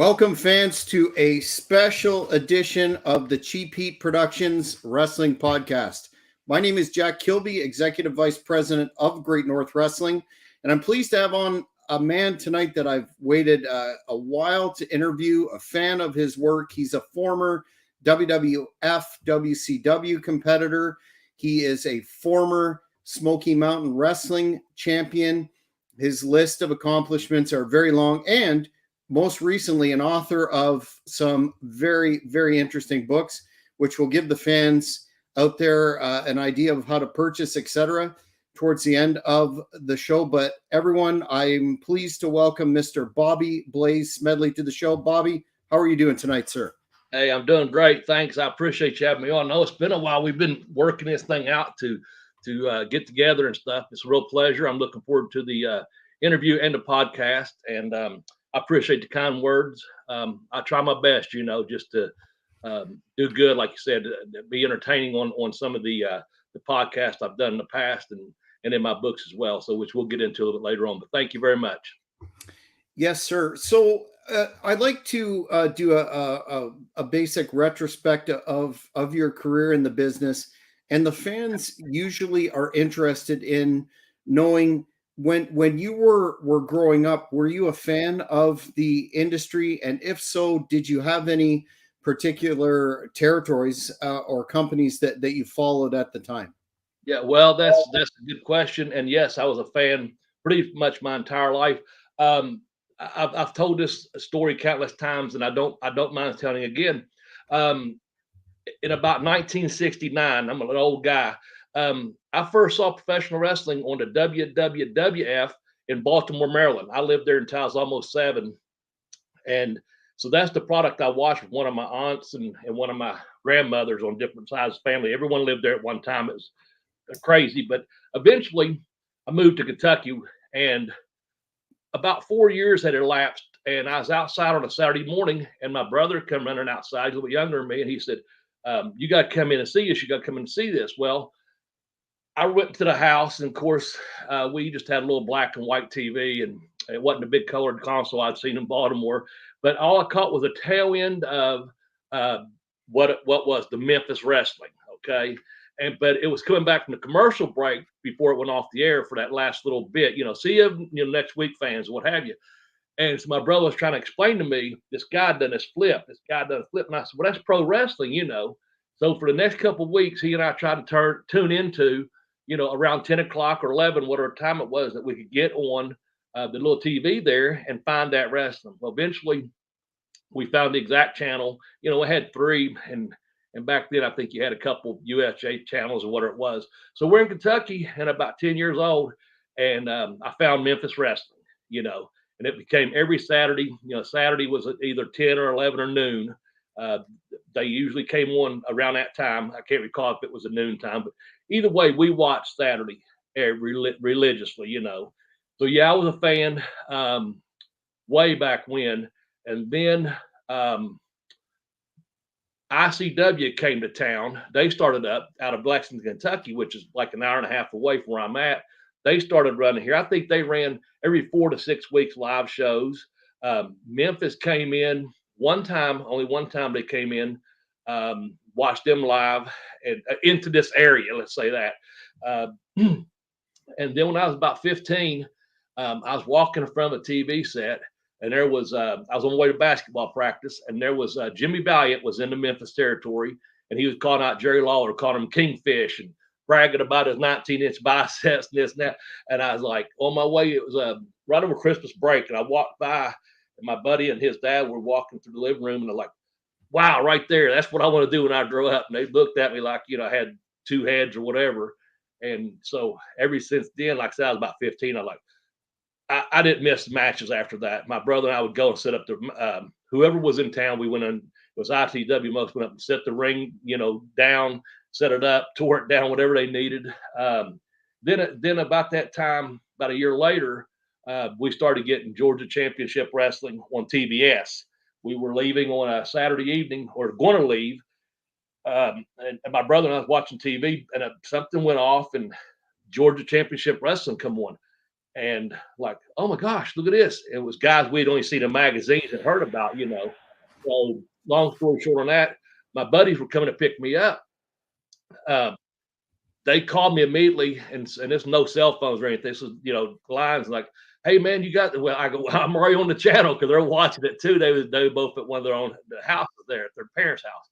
Welcome, fans, to a special edition of the Cheap Heat Productions Wrestling Podcast. My name is Jack Kilby, Executive Vice President of Great North Wrestling, and I'm pleased to have on a man tonight that I've waited a while to interview, a fan of his work. He's a former WWF, WCW competitor. He is a former Smoky Mountain Wrestling champion. His list of accomplishments are very long, and most recently, an author of some very, very interesting books, which will give the fans out there an idea of how to purchase, etc., towards the end of the show. But everyone, I'm pleased to welcome Mr. Bobby Blaze Smedley to the show. Bobby, how are you doing tonight, sir? Hey, I'm doing great. Thanks. I appreciate you having me on. I know it's been a while. We've been working this thing out to get together and stuff. It's a real pleasure. I'm looking forward to the interview and the podcast. And I appreciate the kind words. I try my best, just to do good, like you said, be entertaining on some of the podcasts I've done in the past and in my books as well. So, which we'll get into a little bit later on. But thank you very much. Yes, sir. So I'd like to do a basic retrospective of your career in the business, and the fans usually are interested in knowing. When you were growing up, were you a fan of the industry? And if so, did you have any particular territories or companies that you followed at the time? Yeah, well, that's a good question. And yes, I was a fan pretty much my entire life. I've told this story countless times, and I don't mind telling it again. In about 1969, I'm an old guy. I first saw professional wrestling on the WWF in Baltimore, Maryland. I lived there until I was almost 7. And so that's the product I watched with one of my aunts and one of my grandmothers on different sides of the family. Everyone lived there at one time. It was crazy. But eventually I moved to Kentucky, and about 4 years had elapsed. And I was outside on a Saturday morning, and my brother come running outside. He's a little bit younger than me. And he said, you got to come in and see us. You got to come in and see this. Well, I went to the house, and of course, we just had a little black and white TV, and it wasn't a big colored console I'd seen in Baltimore. But all I caught was a tail end of what was the Memphis wrestling. Okay, but it was coming back from the commercial break before it went off the air for that last little bit. See you, next week, fans, what have you. And so my brother was trying to explain to me, this guy done this flip. This guy done a flip, and I said, well, that's pro wrestling, So for the next couple of weeks, he and I tried to tune into, around 10 o'clock or 11, whatever time it was, that we could get on the little TV there and find that wrestling. Well, eventually we found the exact channel. We had 3, and back then I think you had a couple USA channels or whatever it was. So we're in Kentucky and about 10 years old, and I found Memphis wrestling, and it became every Saturday. Saturday was either 10 or 11 or noon. They usually came on around that time. I can't recall if it was a noon time, but either way, we watched Saturday religiously, So yeah, I was a fan way back when. And then ICW came to town. They started up out of Lexington, Kentucky, which is like an hour and a half away from where I'm at. They started running here. I think they ran every 4 to 6 weeks live shows. Memphis came in only one time they came in, watched them live and into this area, let's say that. And then when I was about 15, I was walking in front of a TV set, and there was, I was on the way to basketball practice, and there was Jimmy Valiant was in the Memphis territory, and he was calling out Jerry Lawler, calling him Kingfish, and bragging about his 19-inch biceps and this and that. And I was like, on my way, it was right over Christmas break, and I walked by, and my buddy and his dad were walking through the living room, and they're like, wow, right there, that's what I want to do when I grow up. And they looked at me like, I had 2 heads or whatever. And so ever since then, like I said, I was about 15, I I didn't miss matches after that. My brother and I would go and set up the whoever was in town. We went in. It was ITW. Most went up and set the ring, down, set it up, tore it down, whatever they needed. Then about that time, about a year later, we started getting Georgia Championship Wrestling on TBS. We were leaving on a Saturday evening, or going to leave, and my brother and I was watching TV, and something went off, and Georgia Championship Wrestling come on. and like, oh my gosh, look at this. It was guys we'd only seen in magazines and heard about, So long story short on that, my buddies were coming to pick me up. Um, they called me immediately, and there's no cell phones or anything. This was, lines like, "Hey man, you got the." Well, I go, well, I'm already on the channel because they're watching it too. They were both at one of their own houses there at their parents' house,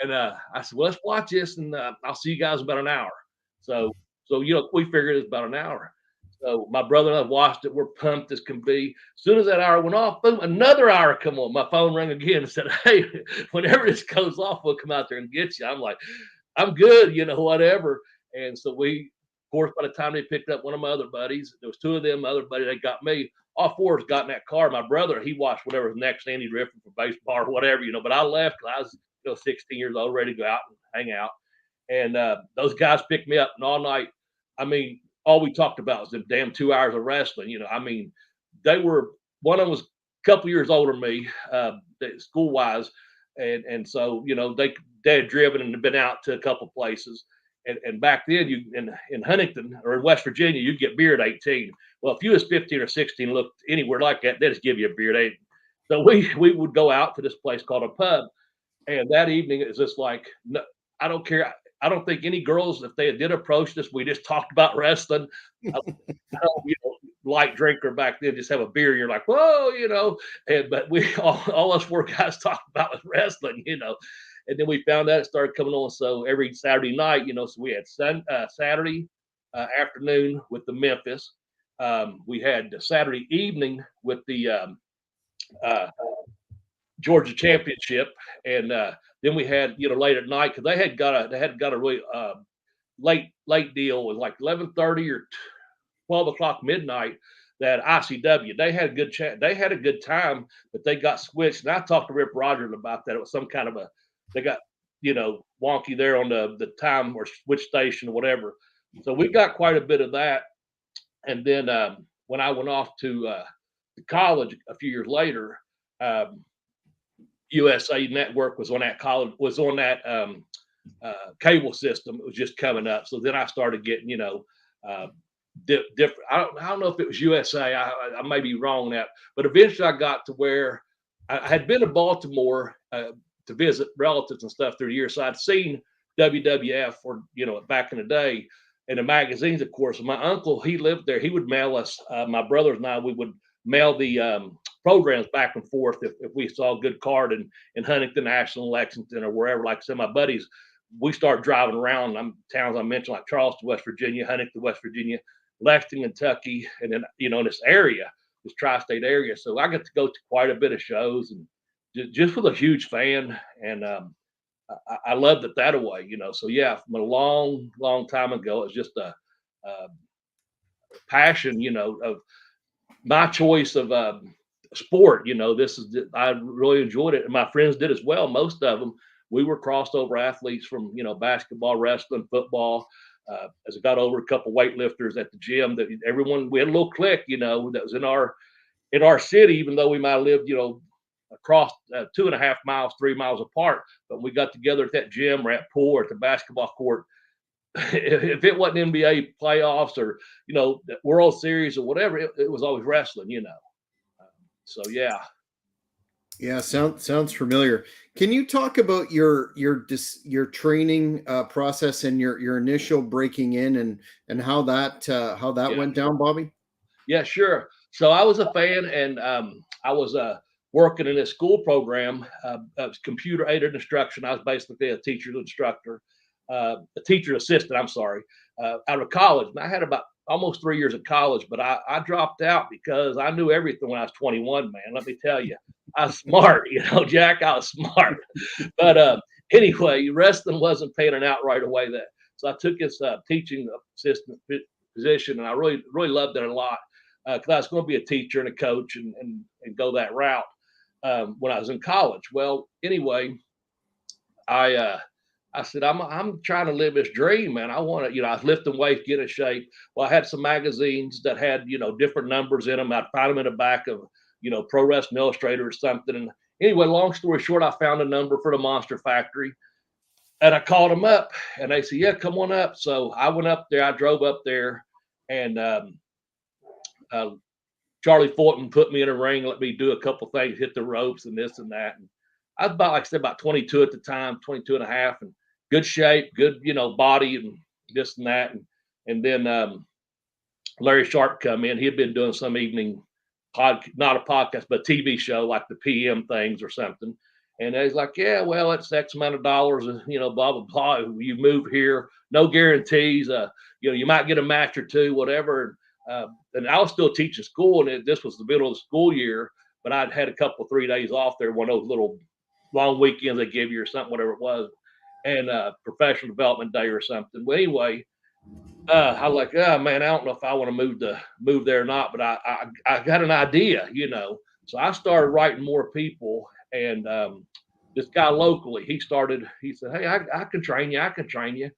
and I said, "Well, let's watch this, and I'll see you guys in about an hour." So, we figured it's about an hour. So my brother and I watched it. We're pumped as can be. As soon as that hour went off, boom, another hour come on. My phone rang again and said, "Hey, whenever this goes off, we'll come out there and get you." I'm like, "I'm good, whatever." And so of course, by the time they picked up one of my other buddies, there was two of them, my other buddy, they got me. All four of us got in that car. My brother, he watched whatever was next, Andy Griffin for baseball or whatever, but I left because I was 16 years old, ready to go out and hang out. And those guys picked me up, and all night, I mean, all we talked about was the damn 2 hours of wrestling. I mean, one of them was a couple years older than me, school wise. And so, they had driven and been out to a couple places. And back then, in Huntington or in West Virginia, you'd get beer at 18. Well, if you was 15 or 16, looked anywhere like that, they just give you a beer. So we would go out to this place called a pub, and that evening it was just like, no, I don't care. I don't think any girls, if they did approach us, we just talked about wrestling. I, light drinker back then, just have a beer. You're like, whoa, but we all us four guys talked about was wrestling, And then we found out it started coming on. So every Saturday night, so we had Saturday afternoon with the Memphis. We had Saturday evening with the uh, Georgia Championship, and then we had late at night because they had got a really late deal. It was like 11:30 or 12 o'clock midnight. That ICW, they had a good chat. They had a good time, but they got switched. And I talked to Rip Rogers about that. It was some kind of they got wonky there on the time or switch station or whatever. So we got quite a bit of that. And then when I went off to college a few years later, USA Network was on that cable system. It was just coming up. So then I started getting, different. I don't know if it was USA. I may be wrong on that, but eventually I got to where I had been to Baltimore to visit relatives and stuff through the years. So I'd seen WWF or back in the day in the magazines, of course. My uncle, he lived there. He would mail us, my brothers and I. We would mail the programs back and forth if we saw a good card in Huntington, Ashland, Lexington, or wherever. Like some of my buddies, we started driving around towns I mentioned, like Charleston, West Virginia, Huntington, West Virginia, Lexington, Kentucky, and then in this area, this tri-state area. So I got to go to quite a bit of shows, and just was a huge fan, and I loved it that way, So yeah, from a long time ago, it's just a passion, of my choice of sport. I really enjoyed it, and my friends did as well. Most of them, we were crossover athletes from basketball, wrestling, football. As I got over, a couple weightlifters at the gym, that we had a little clique, that was in our city, even though we might have lived, across 2.5 miles, 3 miles apart. But we got together at that gym or at pool or at the basketball court. If it wasn't NBA playoffs or the World Series or whatever, it was always wrestling. So yeah. Yeah, sounds familiar. Can you talk about your training process and your initial breaking in and how that went down, Bobby? Yeah, sure. So I was a fan, and I was working in a school program, computer aided instruction. I was basically a teacher's instructor, a teacher assistant. I'm sorry, out of college. And I had about almost 3 years of college, but I dropped out because I knew everything when I was 21. Man, let me tell you, I was smart. Jack, I was smart. But anyway, wrestling wasn't panning out right away. So I took this teaching assistant position, and I really loved it a lot. Because I was going to be a teacher and a coach and go that route when I was in college. Well, anyway, I said I'm trying to live this dream, man. I want to, I was lifting weights, get in shape. Well, I had some magazines that had different numbers in them. I'd find them in the back of Pro Wrestling Illustrated or something. And anyway, long story short, I found a number for the Monster Factory, and I called them up, and they said, "Yeah, come on up." So I went up there. I drove up there, and Charlie Fortin put me in a ring, let me do a couple things, hit the ropes and this and that. And I was about, like I said, about 22 at the time, 22 and a half, and good shape, good, body and this and that. And then Larry Sharp come in. He had been doing some evening not a podcast, but a TV show like the PM things or something. And he's like, yeah, well, it's X amount of dollars, and blah blah blah. You move here, no guarantees. You might get a match or two, whatever. And I was still teaching school, and this was the middle of the school year. But I'd had a couple 3 days off there, one of those little long weekends they give you or something, whatever it was, and professional development day or something. Well, anyway, I was like, oh man, I don't know if I want to move there or not, but I got an idea, So I started writing more people, and this guy locally, he said, hey, I can train you,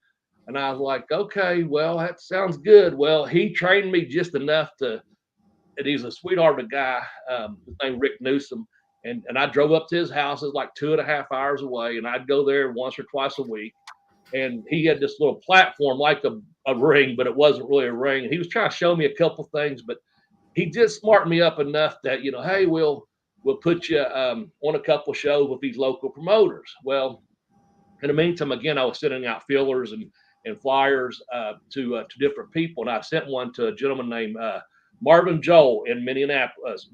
and I was like, okay, well, that sounds good. Well, he trained me just enough and he's a sweetheart of a guy, his name Rick Newsom, and I drove up to his house. It was like 2.5 hours away, and I'd go there once or twice a week. And he had this little platform like a ring, but it wasn't really a ring. And he was trying to show me a couple things, but he just smartened me up enough that, hey, we'll put you on a couple shows with these local promoters. Well, in the meantime, again, I was sending out feelers and flyers to different people. And I sent one to a gentleman named Marvin Joel in Minneapolis.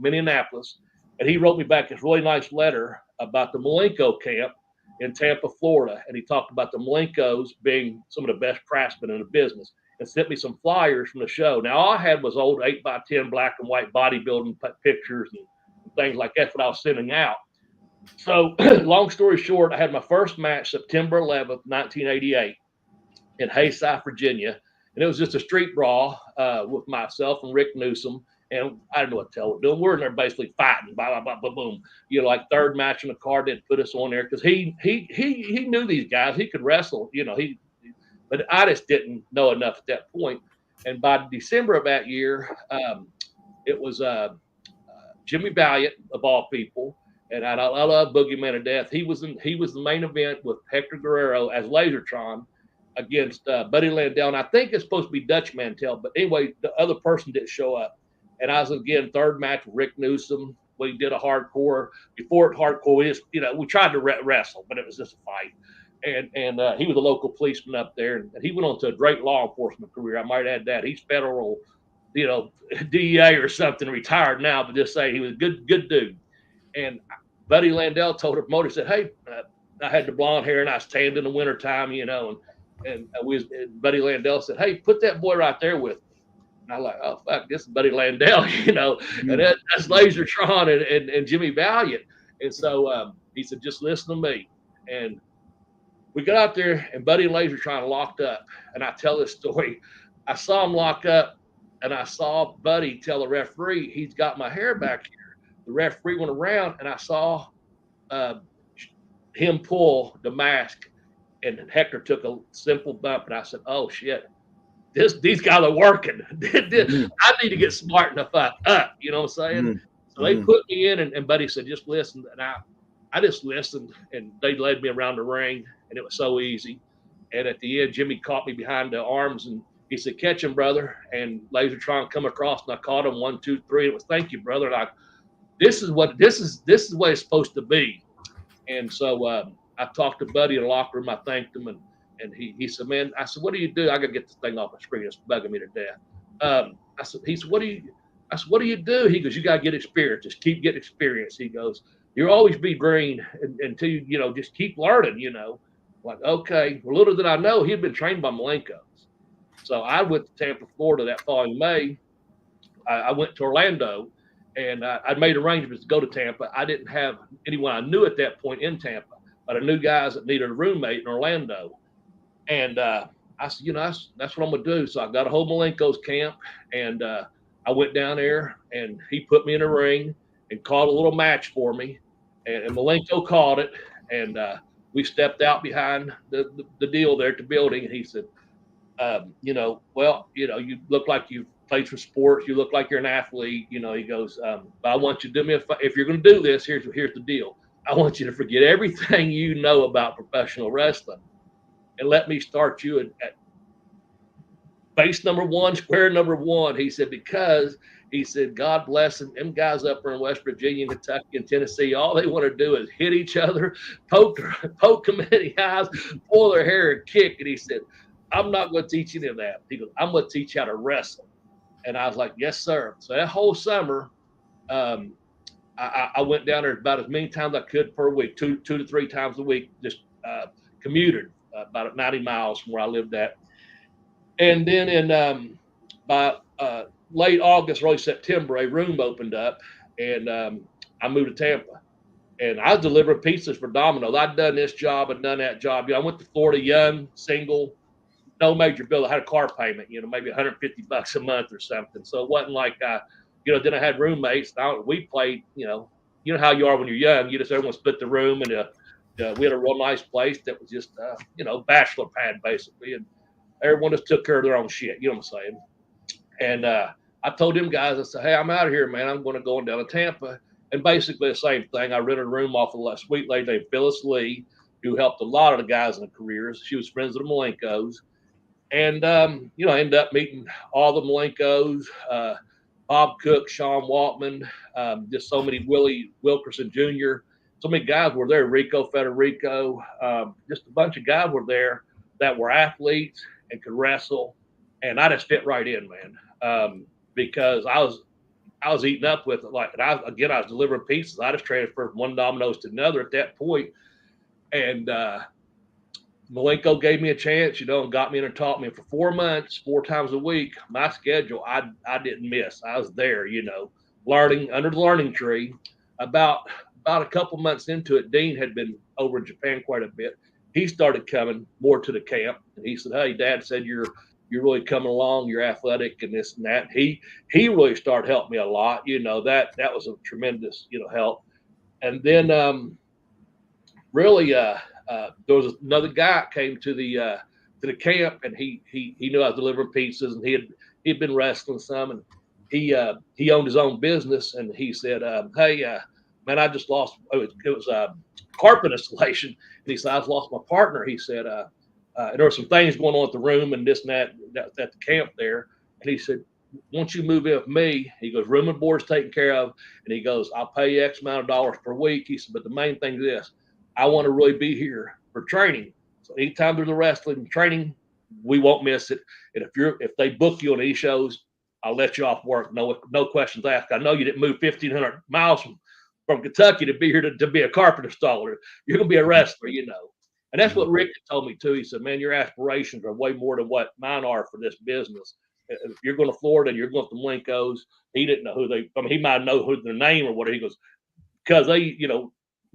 And he wrote me back this really nice letter about the Malenko camp in Tampa, Florida. And he talked about the Malenkos being some of the best craftsmen in the business, and sent me some flyers from the show. Now, all I had was old 8x10 black and white bodybuilding pictures and things like that I was sending out. So long story short, I had my first match September 11th, 1988 in Hayside, Virginia. And it was just a street brawl with myself and Rick Newsom. And I don't know what to tell them. We're in there basically fighting, blah, blah, blah, boom. Like third match in the card, didn't put us on there because he knew these guys. He could wrestle, but I just didn't know enough at that point. And by December of that year, it was Jimmy Valiant, of all people. And I love Boogeyman of Death. He was the main event with Hector Guerrero as Lasertron against Buddy Landell. And I think it's supposed to be Dutch Mantel, but anyway, the other person didn't show up. And I was again third match with Rick Newsom. We did a hardcore. Before it hardcore, we just we tried to wrestle, but it was just a fight. And he was a local policeman up there, and he went on to a great law enforcement career. I might add that he's federal, DEA or something, retired now, but just say he was a good dude. And Buddy Landell told her promoter, said, hey, I had the blonde hair and I was tanned in the wintertime, and Buddy Landell said, hey, put that boy right there with me. And I was like, oh, fuck, this is Buddy Landell, and that's Lasertron and Jimmy Valiant. And so he said, just listen to me. And we got out there, and Buddy and Lasertron locked up. And I tell this story. I saw him lock up, and I saw Buddy tell the referee, he's got my hair back here. The referee went around, and I saw him pull the mask, and Hector took a simple bump, and I said, oh, shit. These guys are working. I need to get smart enough up. You know what I'm saying? Mm-hmm. So they put me in, and Buddy said, just listen. And I just listened, and they led me around the ring, and it was so easy. And at the end, Jimmy caught me behind the arms, and he said, catch him, brother. And Lasertron come across, and I caught him 1, 2, 3. It was thank you, brother. And this is what it's supposed to be. And so I talked to Buddy in the locker room. I thanked him, and he said, man, I said, what do you do? I got to get this thing off the screen. It's bugging me to death. He said, what do you do? He goes, you got to get experience. Just keep getting experience. He goes, you'll always be green until you just keep learning, Like, okay. Well, little did I know, he'd been trained by Malenkos. So I went to Tampa, Florida that following May. I went to Orlando, and I made arrangements to go to Tampa. I didn't have anyone I knew at that point in Tampa, but I knew guys that needed a roommate in Orlando. And I said, that's what I'm going to do. So I got a hold of Malenko's camp, and I went down there, and he put me in a ring and called a little match for me. And Malenko called it, and we stepped out behind the deal there at the building. And he said, you look like you played for sports. You look like you're an athlete. He goes, but I want you to do me if you're going to do this, here's the deal. I want you to forget everything you know about professional wrestling, and let me start you base number one, square number one. He said, because he said, God bless them guys up there in West Virginia, Kentucky, and Tennessee. All they want to do is hit each other, poke them in the eyes, pull their hair, and kick. And he said, I'm not going to teach any of that. He goes, I'm going to teach you how to wrestle. And I was like, yes, sir. So that whole summer, I went down there about as many times as I could per week, two to three times a week, just commuted about 90 miles from where I lived at. And then by late August, early September, a room opened up, and I moved to Tampa. And I was delivering pizzas for Domino's. I'd done this job and done that job. I went to Florida young, single, no major bill. I had a car payment, maybe $150 a month or something. So it wasn't like then I had roommates. We played, you know how you are when you're young. You just everyone split the room, and we had a real nice place that was just bachelor pad basically, and everyone just took care of their own shit. You know what I'm saying? And I told them guys, I said, hey, I'm out of here, man. I'm going to go down to Tampa. And basically the same thing. I rented a room off of a sweet lady named Phyllis Lee, who helped a lot of the guys in the careers. She was friends with the Malenkos. And, I ended up meeting all the Malenkos, Bob Cook, Sean Waltman, just so many, Willie Wilkerson Jr., so many guys were there, Rico Federico, just a bunch of guys were there that were athletes and could wrestle. And I just fit right in, man, because I was eating up with it. Like, I was delivering pizzas. I just transferred from one Domino's to another at that point. And Malenko gave me a chance, and got me in and taught me for 4 months, 4 times a week. My schedule, I didn't miss. I was there, learning under the learning tree. About a couple months into it, Dean had been over in Japan quite a bit. He started coming more to the camp, and he said, hey, Dad said you're really coming along, you're athletic and this and that. He really started helping me a lot. That was a tremendous, help. And then really there was another guy came to the camp, and he knew I was delivering pizzas, and he'd been wrestling some, and he owned his own business, and he said, hey, man, I just lost, it was carpet installation. And he said, I just lost my partner. He said, and there were some things going on at the room and this and that at the camp there. And he said, once you move in with me, he goes, room and board's taken care of. And he goes, I'll pay you X amount of dollars per week. He said, but the main thing is this, I want to really be here for training. So anytime there's a wrestling training, we won't miss it. And if they book you on these shows, I'll let you off work. No questions asked. I know you didn't move 1,500 miles from Kentucky to be here to be a carpet installer. You're going to be a wrestler, And that's what Rick told me too. He said, man, your aspirations are way more than what mine are for this business. If you're going to Florida and you're going to the Malenkos, he didn't know he might know who their name or whatever. He goes, because they,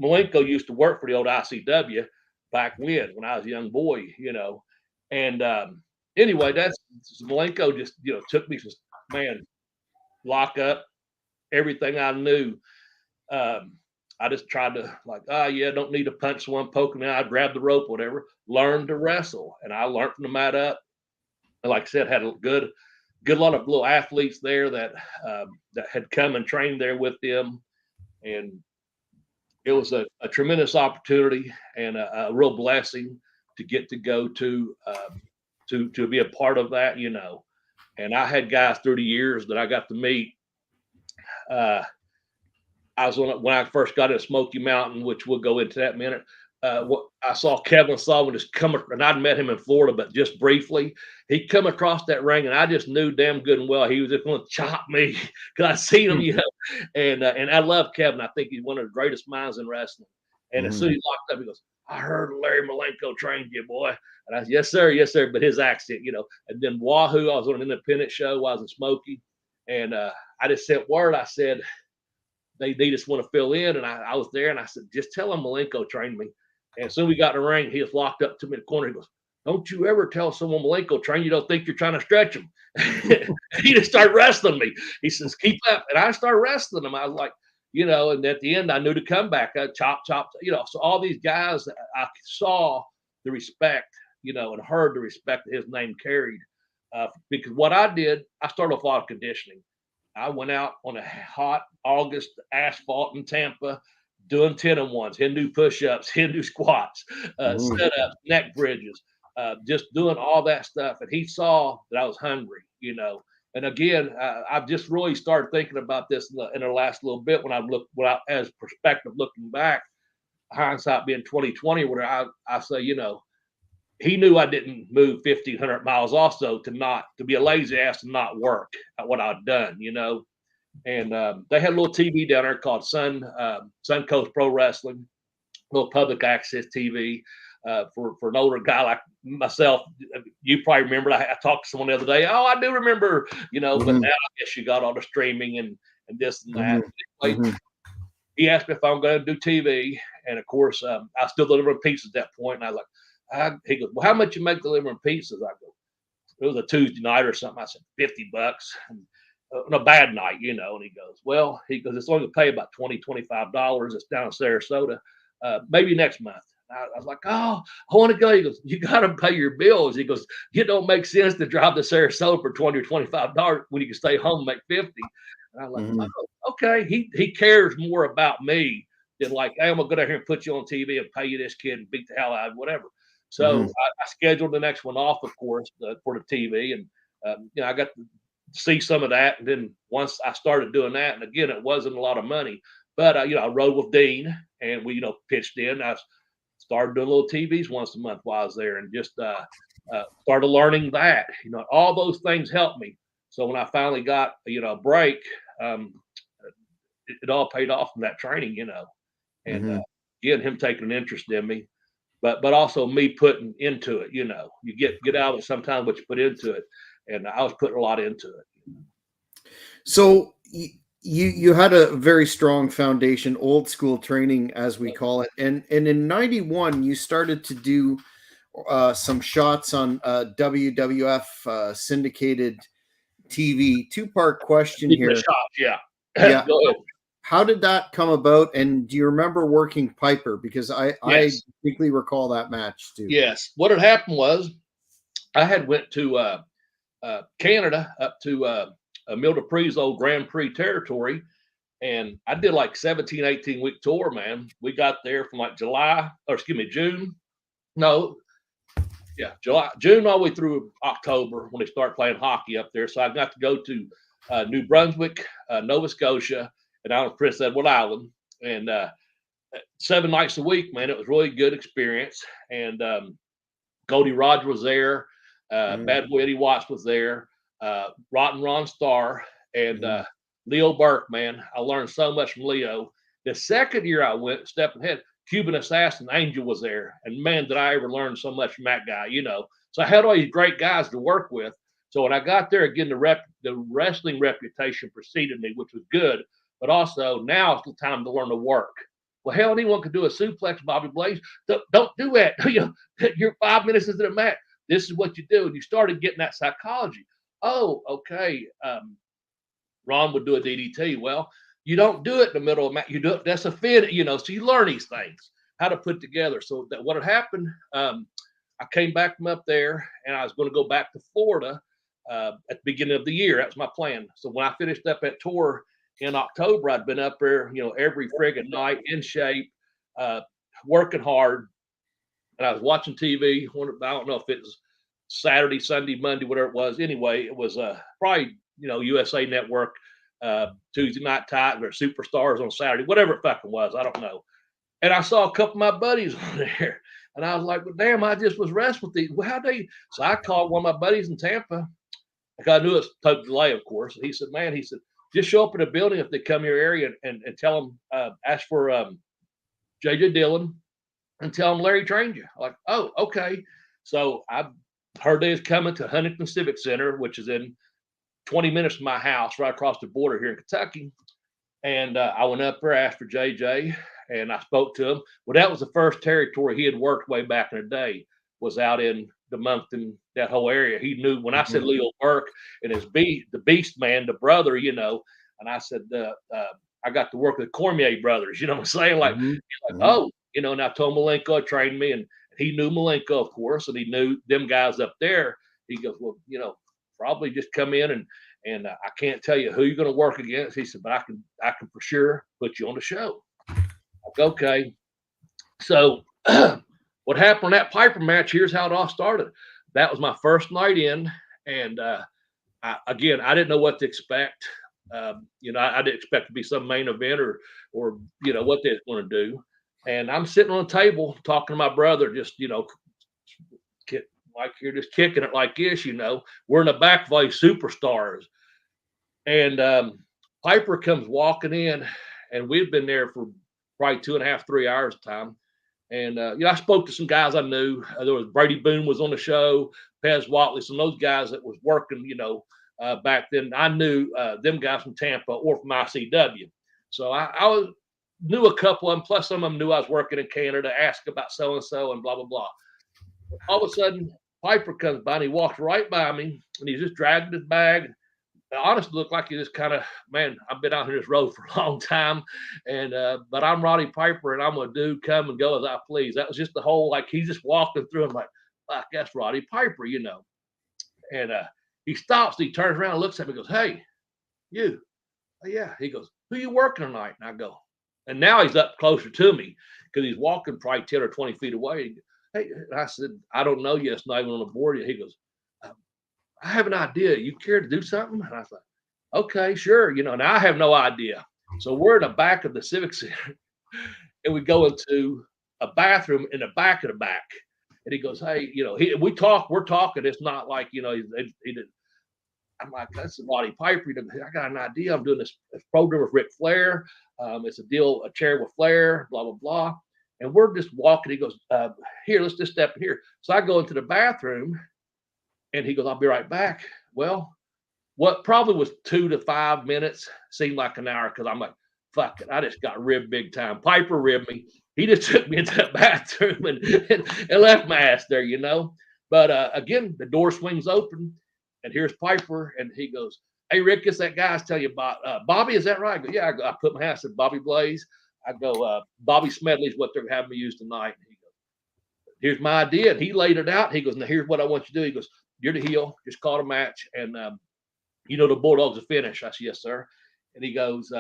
Malenko used to work for the old ICW back when I was a young boy, And anyway, that's Malenko just, took me, man, lock up everything I knew. I just tried to don't need to punch someone, poke me. I'd grab the rope, whatever, learn to wrestle. And I learned from the mat up. And like I said, had a good lot of little athletes there that had come and trained there with them. And it was a tremendous opportunity and a real blessing to get to go to be a part of that, And I had guys through the years that I got to meet. I was when I first got in Smoky Mountain, which we'll go into that in a minute. I saw Kevin Sullivan just come, and I'd met him in Florida, but just briefly. He'd come across that ring, and I just knew damn good and well he was just going to chop me because I seen him, And I love Kevin. I think he's one of the greatest minds in wrestling. And as soon as he locked up, he goes, I heard Larry Malenko trained you, boy. And I said, yes, sir. But his accent, And then Wahoo, I was on an independent show while I was in Smoky. And I just sent word. I said, they just want to fill in. And I was there, and I said, just tell them Malenko trained me. And as soon as we got in the ring, he was locked up to me in the corner. He goes, don't you ever tell someone Malenko trained you, don't think you're trying to stretch him. He just started wrestling me. He says, keep up. And I started wrestling him. I was like, and at the end, I knew to come back. I chop. So all these guys, I saw the respect, and heard the respect that his name carried. Because what I did, I started off a lot of conditioning. I went out on a hot August asphalt in Tampa, doing 10-on-1s, Hindu push-ups, Hindu squats, setups, neck bridges. just doing all that stuff. And he saw that I was hungry, And again, I've just really started thinking about this in the last little bit when as perspective looking back, hindsight being 2020, where I say, he knew I didn't move 1,500 miles also to be a lazy ass and not work at what I'd done, And they had a little TV down there called Suncoast Pro Wrestling, little public access TV. For an older guy like myself, you probably remember. I talked to someone the other day. Oh, I do remember, But now I guess you got all the streaming and this and that. Anyway, he asked me if I'm going to do TV, and of course, I still delivering pizzas at that point. And I was like, he goes, "Well, how much you make delivering pizzas?" I go, "It was a Tuesday night or something." I said, $50. And, on a bad night, And he goes, "Well," it's only going to pay about $20-$25. It's down in Sarasota. Maybe next month. I was like, "Oh, I want to go." He goes, "You got to pay your bills." He goes, "It don't make sense to drive to Sarasota for $20 or $25 when you can stay home and make 50." And I was like, "Oh, okay." He cares more about me than like, "Hey, I'm gonna go down here and put you on TV and pay you this kid and beat the hell out of whatever." So I scheduled the next one off, of course, for the TV, and I got to see some of that. And then once I started doing that, and again, it wasn't a lot of money, but I rode with Dean, and we pitched in. I started doing little TVs once a month while I was there, and just started learning that. All those things helped me. So when I finally got a break, it all paid off from that training, and again, him taking an interest in me, but also me putting into it. You get out of it sometimes what you put into it, and I was putting a lot into it. So you had a very strong foundation, old school training, as we call it. And in 91, you started to do some shots on WWF syndicated TV. Two-part question here. Shots, yeah. Yeah. Go ahead. How did that come about? And do you remember working Piper? Because I distinctly recall that match too. Yes. What had happened was I had went to Canada up to Mille Prix old Grand Prix territory, and I did like 17, 18 week tour, man. We got there from like June. No, yeah, June all the way through October when they start playing hockey up there. So I got to go to New Brunswick, Nova Scotia, and out on Prince Edward Island, and 7 nights a week, man. It was really good experience. And Goldie Roger was there, Bad Boy Eddie Watts was there, Rotten Ron Starr, and Leo Burke, man. I learned so much from Leo. The second year I went, stepping ahead, Cuban Assassin Angel was there. And man, did I ever learn so much from that guy, So I had all these great guys to work with. So when I got there, again, the wrestling reputation preceded me, which was good. But also now it's the time to learn to work. Well, hell, anyone can do a suplex, Bobby Blaze. Don't do that. You're 5 minutes into the match. This is what you do. And you started getting that psychology. Oh, okay. Ron would do a DDT. Well, you don't do it in the middle of match. You do it. That's a fit, So you learn these things, how to put together. So that what had happened, I came back from up there, and I was going to go back to Florida at the beginning of the year. That was my plan. So when I finished up that tour in October, I'd been up there, every friggin' night, in shape, working hard, and I was watching TV. I don't know if it was Saturday, Sunday, Monday, whatever it was. Anyway, it was probably USA Network, Tuesday Night Titans or Superstars on Saturday, whatever it fucking was. I don't know. And I saw a couple of my buddies on there, and I was like, "Well, damn, I just was wrestling with these. Well, how they?" So I called one of my buddies in Tampa. I knew it was a total delay, of course. And he said, "Man," he said, "just show up in a building if they come your area and tell them, ask for J.J. Dillon and tell them Larry trained you." I'm like, "Oh, okay." So I heard they was coming to Huntington Civic Center, which is in 20 minutes from my house, right across the border here in Kentucky. And I went up there, asked for JJ, and I spoke to him. Well, that was the first territory he had worked way back in the day, was out in the Moncton, that whole area. He knew when I said Leo Burke and the Beast Man, the brother, and I said, I got to work with the Cormier brothers, you know what I'm saying? Like, oh, and I told Malenko trained me, and he knew Malenko, of course, and he knew them guys up there. He goes, "Well, probably just come in and I can't tell you who you're going to work against." He said, "But I can for sure put you on the show." I'm like, okay. So what what happened in that Piper match, here's how it all started. That was my first night in, and I didn't know what to expect. I didn't expect to be some main event or what they're going to do. And I'm sitting on a table talking to my brother, just like you're just kicking it like this. We're in the back of these superstars, and Piper comes walking in, and we've been there for probably 2.5, 3 hours time. And I spoke to some guys I knew. There was Brady Boone was on the show, Pez Watley, some of those guys that was working, back then. I knew them guys from Tampa or from ICW. So I knew a couple of them, plus some of them knew I was working in Canada, asked about so-and-so and blah, blah, blah. All of a sudden, Piper comes by and he walks right by me and he's just dragging his bag. It honestly looked like he just kind of, man, I've been out here this road for a long time. And, but I'm Roddy Piper and I'm a dude, come and go as I please. That was just the whole, like, he's just walking through and like, fuck, that's Roddy Piper, And he stops, he turns around and looks at me and goes, hey, you. Oh, yeah. He goes, who you working tonight? And I go, and now he's up closer to me because he's walking probably 10 or 20 feet away. Hey, and I said, I don't know yet. It's not even on the board yet. He goes, I have an idea. You care to do something? And I thought, okay, sure. Now I have no idea. So we're in the back of the Civic Center and we go into a bathroom in the back of the back. And he goes, hey, we're talking. It's not like, he did. I'm like, that's Roddy Piper. I got an idea. I'm doing this program with Ric Flair. It's a chair with Flair, blah, blah, blah. And we're just walking. He goes, here, let's just step in here. So I go into the bathroom and he goes, I'll be right back. Well, what probably was 2 to 5 minutes seemed like an hour because I'm like, fuck it. I just got ribbed big time. Piper ribbed me. He just took me into the bathroom and left my ass there, But again, the door swings open and here's Piper. And he goes, hey, Rick, it's that guy I was telling you about. Bobby, is that right? I go, yeah. I put my hand, I said, Bobby Blaze. I go, Bobby Smedley's what they're having me use tonight. And he goes, here's my idea. And he laid it out. He goes, now here's what I want you to do. He goes, you're the heel. Just call a match. And, the Bulldogs will finish. I said, yes, sir. And he goes,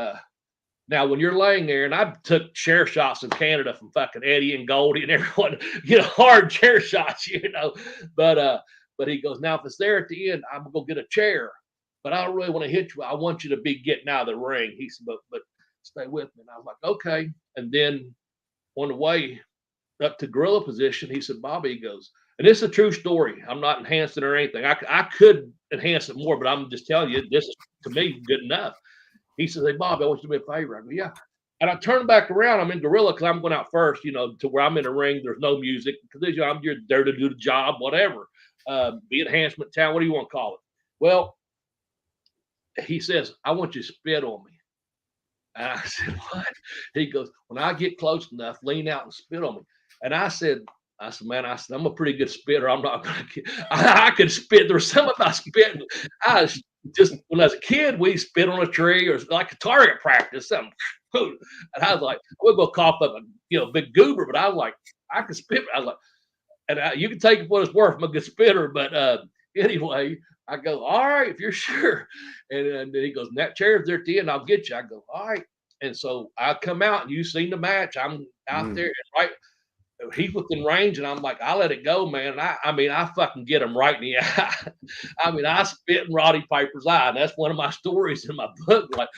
now when you're laying there, and I took chair shots in Canada from fucking Eddie and Goldie and everyone, hard chair shots, But he goes, now if it's there at the end, I'm going to go get a chair. But I don't really want to hit you. I want you to be getting out of the ring. He said, but stay with me. And I was like, okay. And then on the way up to gorilla position, he said, Bobby, he goes, and this is a true story. I'm not enhancing or anything. I could enhance it more, but I'm just telling you, this is, to me, good enough. He says, hey, Bobby, I want you to do me a favor. I go, yeah. And I turn back around. I'm in gorilla because I'm going out first, to where I'm in the ring. There's no music because I'm there to do the job, whatever. Be enhancement talent, what do you want to call it? Well, he says, I want you to spit on me. And I said, what? He goes, when I get close enough, lean out and spit on me. And I said, man, I'm a pretty good spitter. I'm not going to, I could spit. There was something about spitting. I was just, when I was a kid, we spit on a tree or like a target practice, something. And I was like, we're going to cough up a, big goober, but I was like, I could spit. I was like, and you can take it for what it's worth. I'm a good spitter. But anyway, I go, all right, if you're sure. And then he goes, that chair's there at the end, I'll get you. I go, all right. And so I come out and you've seen the match. I'm out there and right. He's within range, and I'm like, I let it go, man. And I fucking get him right in the eye. I spit in Roddy Piper's eye. And that's one of my stories in my book. Like,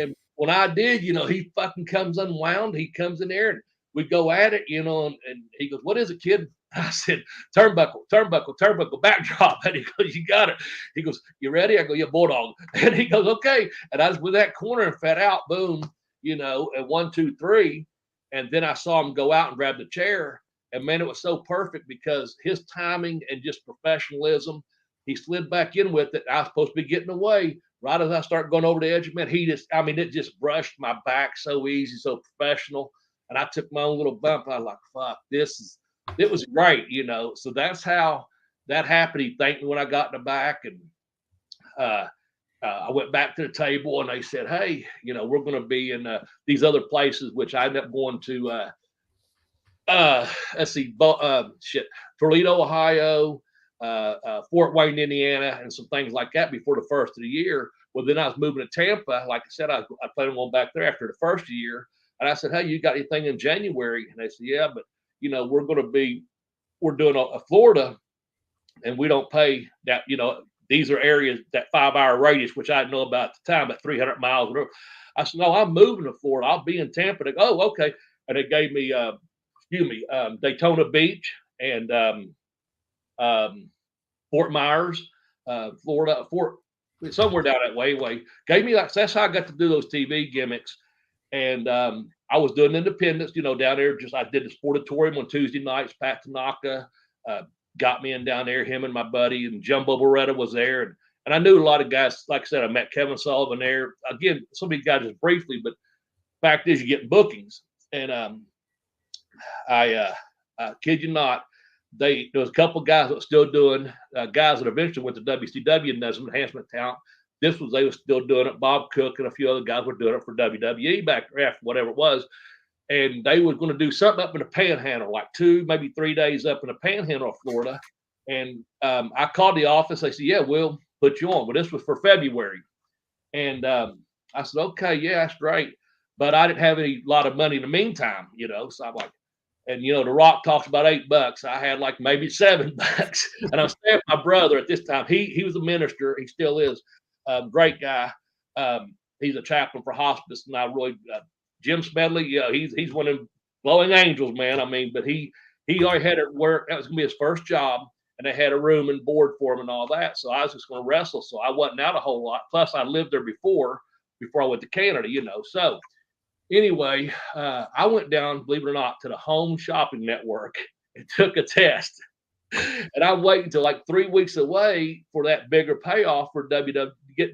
and when I did, he fucking comes unwound. He comes in there and we go at it, and he goes, what is it, kid? I said, turnbuckle, backdrop. And he goes, you got it. He goes, you ready? I go, yeah, Bulldog. And he goes, okay. And I was with that corner and fed out, boom, at 1, 2, 3. And then I saw him go out and grab the chair. And man, it was so perfect because his timing and just professionalism, he slid back in with it. I was supposed to be getting away. Right as I start going over the edge, man, it just brushed my back so easy, so professional. And I took my own little bump. I was like, fuck, it was great, So that's how that happened. He thanked me when I got in the back. And I went back to the table and they said, hey, we're going to be in these other places, which I ended up going to, let's see, Toledo, Ohio, Fort Wayne, Indiana, and some things like that before the first of the year. Well, then I was moving to Tampa. Like I said, I planned on going back there after the first year. And I said, hey, you got anything in January? And they said, yeah, but we're doing a Florida, and we don't pay that. These are areas that 5-hour radius, which I didn't know about at the time, at 300 miles. Whatever. I said, no, I'm moving to Florida. I'll be in Tampa. They go, oh, okay. And they gave me, Daytona Beach and Fort Myers, Florida, somewhere down that way. Gave me that's how I got to do those TV gimmicks. And I was doing Independence, down there. I did the Sportatorium on Tuesday nights. Pat Tanaka got me in down there. Him and my buddy and Jumbo Beretta was there, and I knew a lot of guys. Like I said, I met Kevin Sullivan there. Again, some of these guys just briefly, but fact is, you get bookings, and I kid you not, there was a couple of guys that were still doing, guys that eventually went to WCW and does some enhancement talent. They were still doing it. Bob Cook and a few other guys were doing it for WWE back after whatever it was. And they were going to do something up in the Panhandle, like 2, maybe 3 days up in the Panhandle of Florida. And I called the office. They said, yeah, we'll put you on. Well, this was for February. And I said, okay, yeah, that's great. But I didn't have a lot of money in the meantime, So I'm like, and The Rock talks about $8. I had like maybe $7. And I was staying with my brother at this time. He was a minister. He still is. Great guy. He's a chaplain for hospice. And I really, Jim Smedley, he's one of them glowing angels, man. I mean, but he already had it work. That was gonna be his first job, and they had a room and board for him and all that. So I was just gonna wrestle. So I wasn't out a whole lot. Plus, I lived there before I went to Canada, So anyway, I went down, believe it or not, to the Home Shopping Network and took a test. And I'm waiting until like 3 weeks away for that bigger payoff for WWE.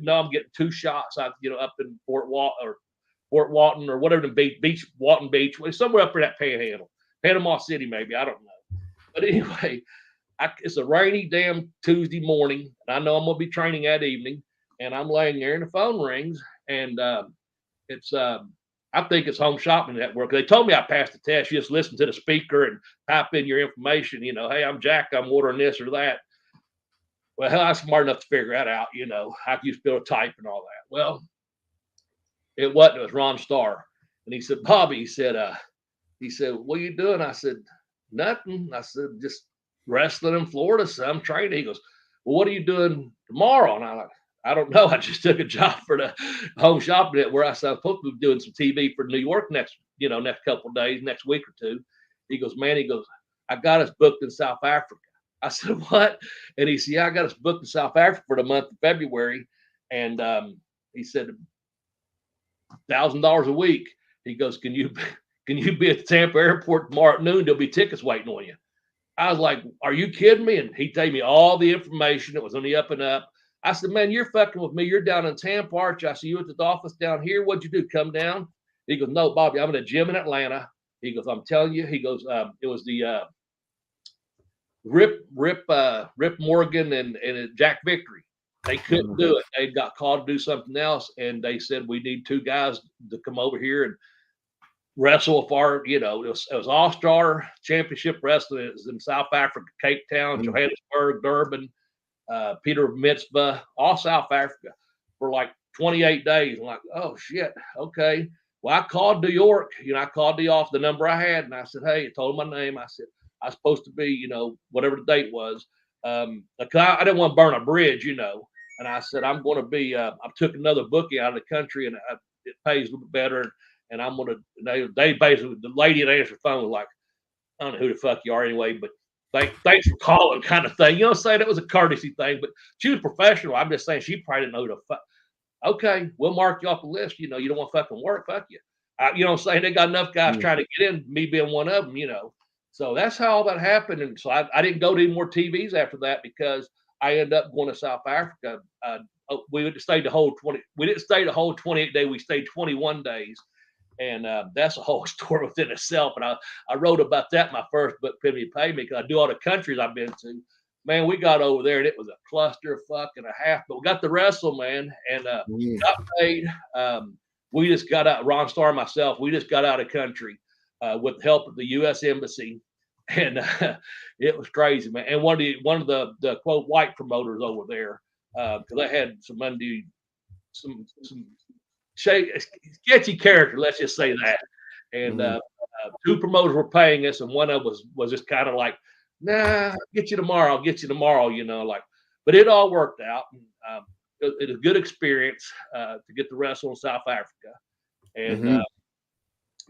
I'm getting 2 shots out, up in Fort Walton or whatever the beach, Walton Beach, somewhere up in that Panhandle, Panama City, maybe, I don't know. But anyway, it's a rainy damn Tuesday morning, and I know I'm gonna be training that evening, and I'm laying there, and the phone rings, and it's I think it's Home Shopping Network. They told me I passed the test. You just listen to the speaker and type in your information. Hey, I'm Jack. I'm ordering this or that. Well, I'm smart enough to figure that out. I used to be able to type and all that. Well, it wasn't. It was Ron Starr, and he said, "Bobby," he said, "What are you doing?" I said, "Nothing." I said, "Just wrestling in Florida. So I'm training." He goes, "Well, what are you doing tomorrow?" And I'm like, I don't know. I just took a job for the Home Shopping Network where I was supposed to be doing some TV for New York next couple of days, next week or two. He goes, I got us booked in South Africa. I said, what? And he said, yeah, I got us booked in South Africa for the month of February. And he said, $1,000 a week. He goes, can you be at the Tampa airport tomorrow at noon? There'll be tickets waiting on you. I was like, are you kidding me? And he gave me all the information. It was on the up and up. I said, man, you're fucking with me. You're down in Tampa, aren't you? I said, you at the office down here? What'd you do? Come down? He goes, no, Bobby, I'm in a gym in Atlanta. He goes, I'm telling you. He goes, it was the Rip Morgan and Jack Victory. They couldn't do it. They got called to do something else, and they said, we need 2 guys to come over here and wrestle for, it was All-Star Championship Wrestling. It was in South Africa, Cape Town, Johannesburg, Durban, Peter Mitzvah, all South Africa for like 28 days. I'm like, oh shit, okay. Well, I called New York, I called off the number I had, and I said, hey, I told him my name. I said, I was supposed to be, whatever the date was. I didn't want to burn a bridge, and I said, I'm going to be, I took another booking out of the country, and it pays a little bit better. And I'm going to, they basically, the lady that answered the phone was like, I don't know who the fuck you are anyway, but thanks for calling kind of thing. I'm saying? It was a courtesy thing, but she was professional. I'm just saying she probably didn't know who the fuck. Okay, we'll mark you off the list. You don't want to fucking work. Fuck you. You know what I'm saying? They got enough guys trying to get in, me being one of them, So that's how all that happened. And so I didn't go to any more TVs after that because I ended up going to South Africa. We stayed the whole 20. We didn't stay the whole 28 days. We stayed 21 days. And that's a whole story within itself. And I wrote about that in my first book, Pay Pay Me, because I do all the countries I've been to. Man, we got over there and it was a cluster fuck and a half, but we got to wrestle, man, and got paid. We just got out, Ron Starr and myself, we just got out of country with the help of the U.S. Embassy. And it was crazy, man. And one of the quote white promoters over there, because I had some sketchy character, let's just say that. And Two promoters were paying us, and one of us was just kind of like, "Nah, I'll get you tomorrow. I'll get you tomorrow." Like, but it all worked out. And, it was a good experience to get to wrestle in South Africa. And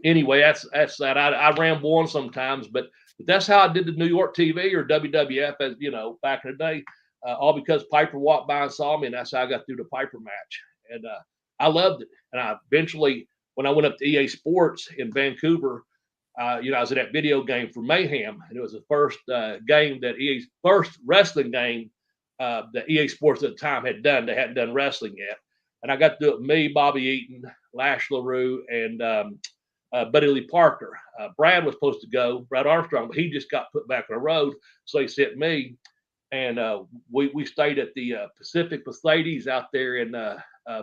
anyway, that's that. I ramble on sometimes, but that's how I did the New York TV or WWF, as back in the day. All because Piper walked by and saw me, and that's how I got through the Piper match. And I loved it. And I eventually, when I went up to EA Sports in Vancouver, I was in that video game for Mayhem, and it was the first game that first wrestling game that EA Sports at the time had done. They hadn't done wrestling yet, and I got to do it with me, Bobby Eaton, Lash LaRue, and Buddy Lee Parker. Brad was supposed to go, Brad Armstrong, but he just got put back on the road, so he sent me, and we stayed at the Pacific Palladies out there in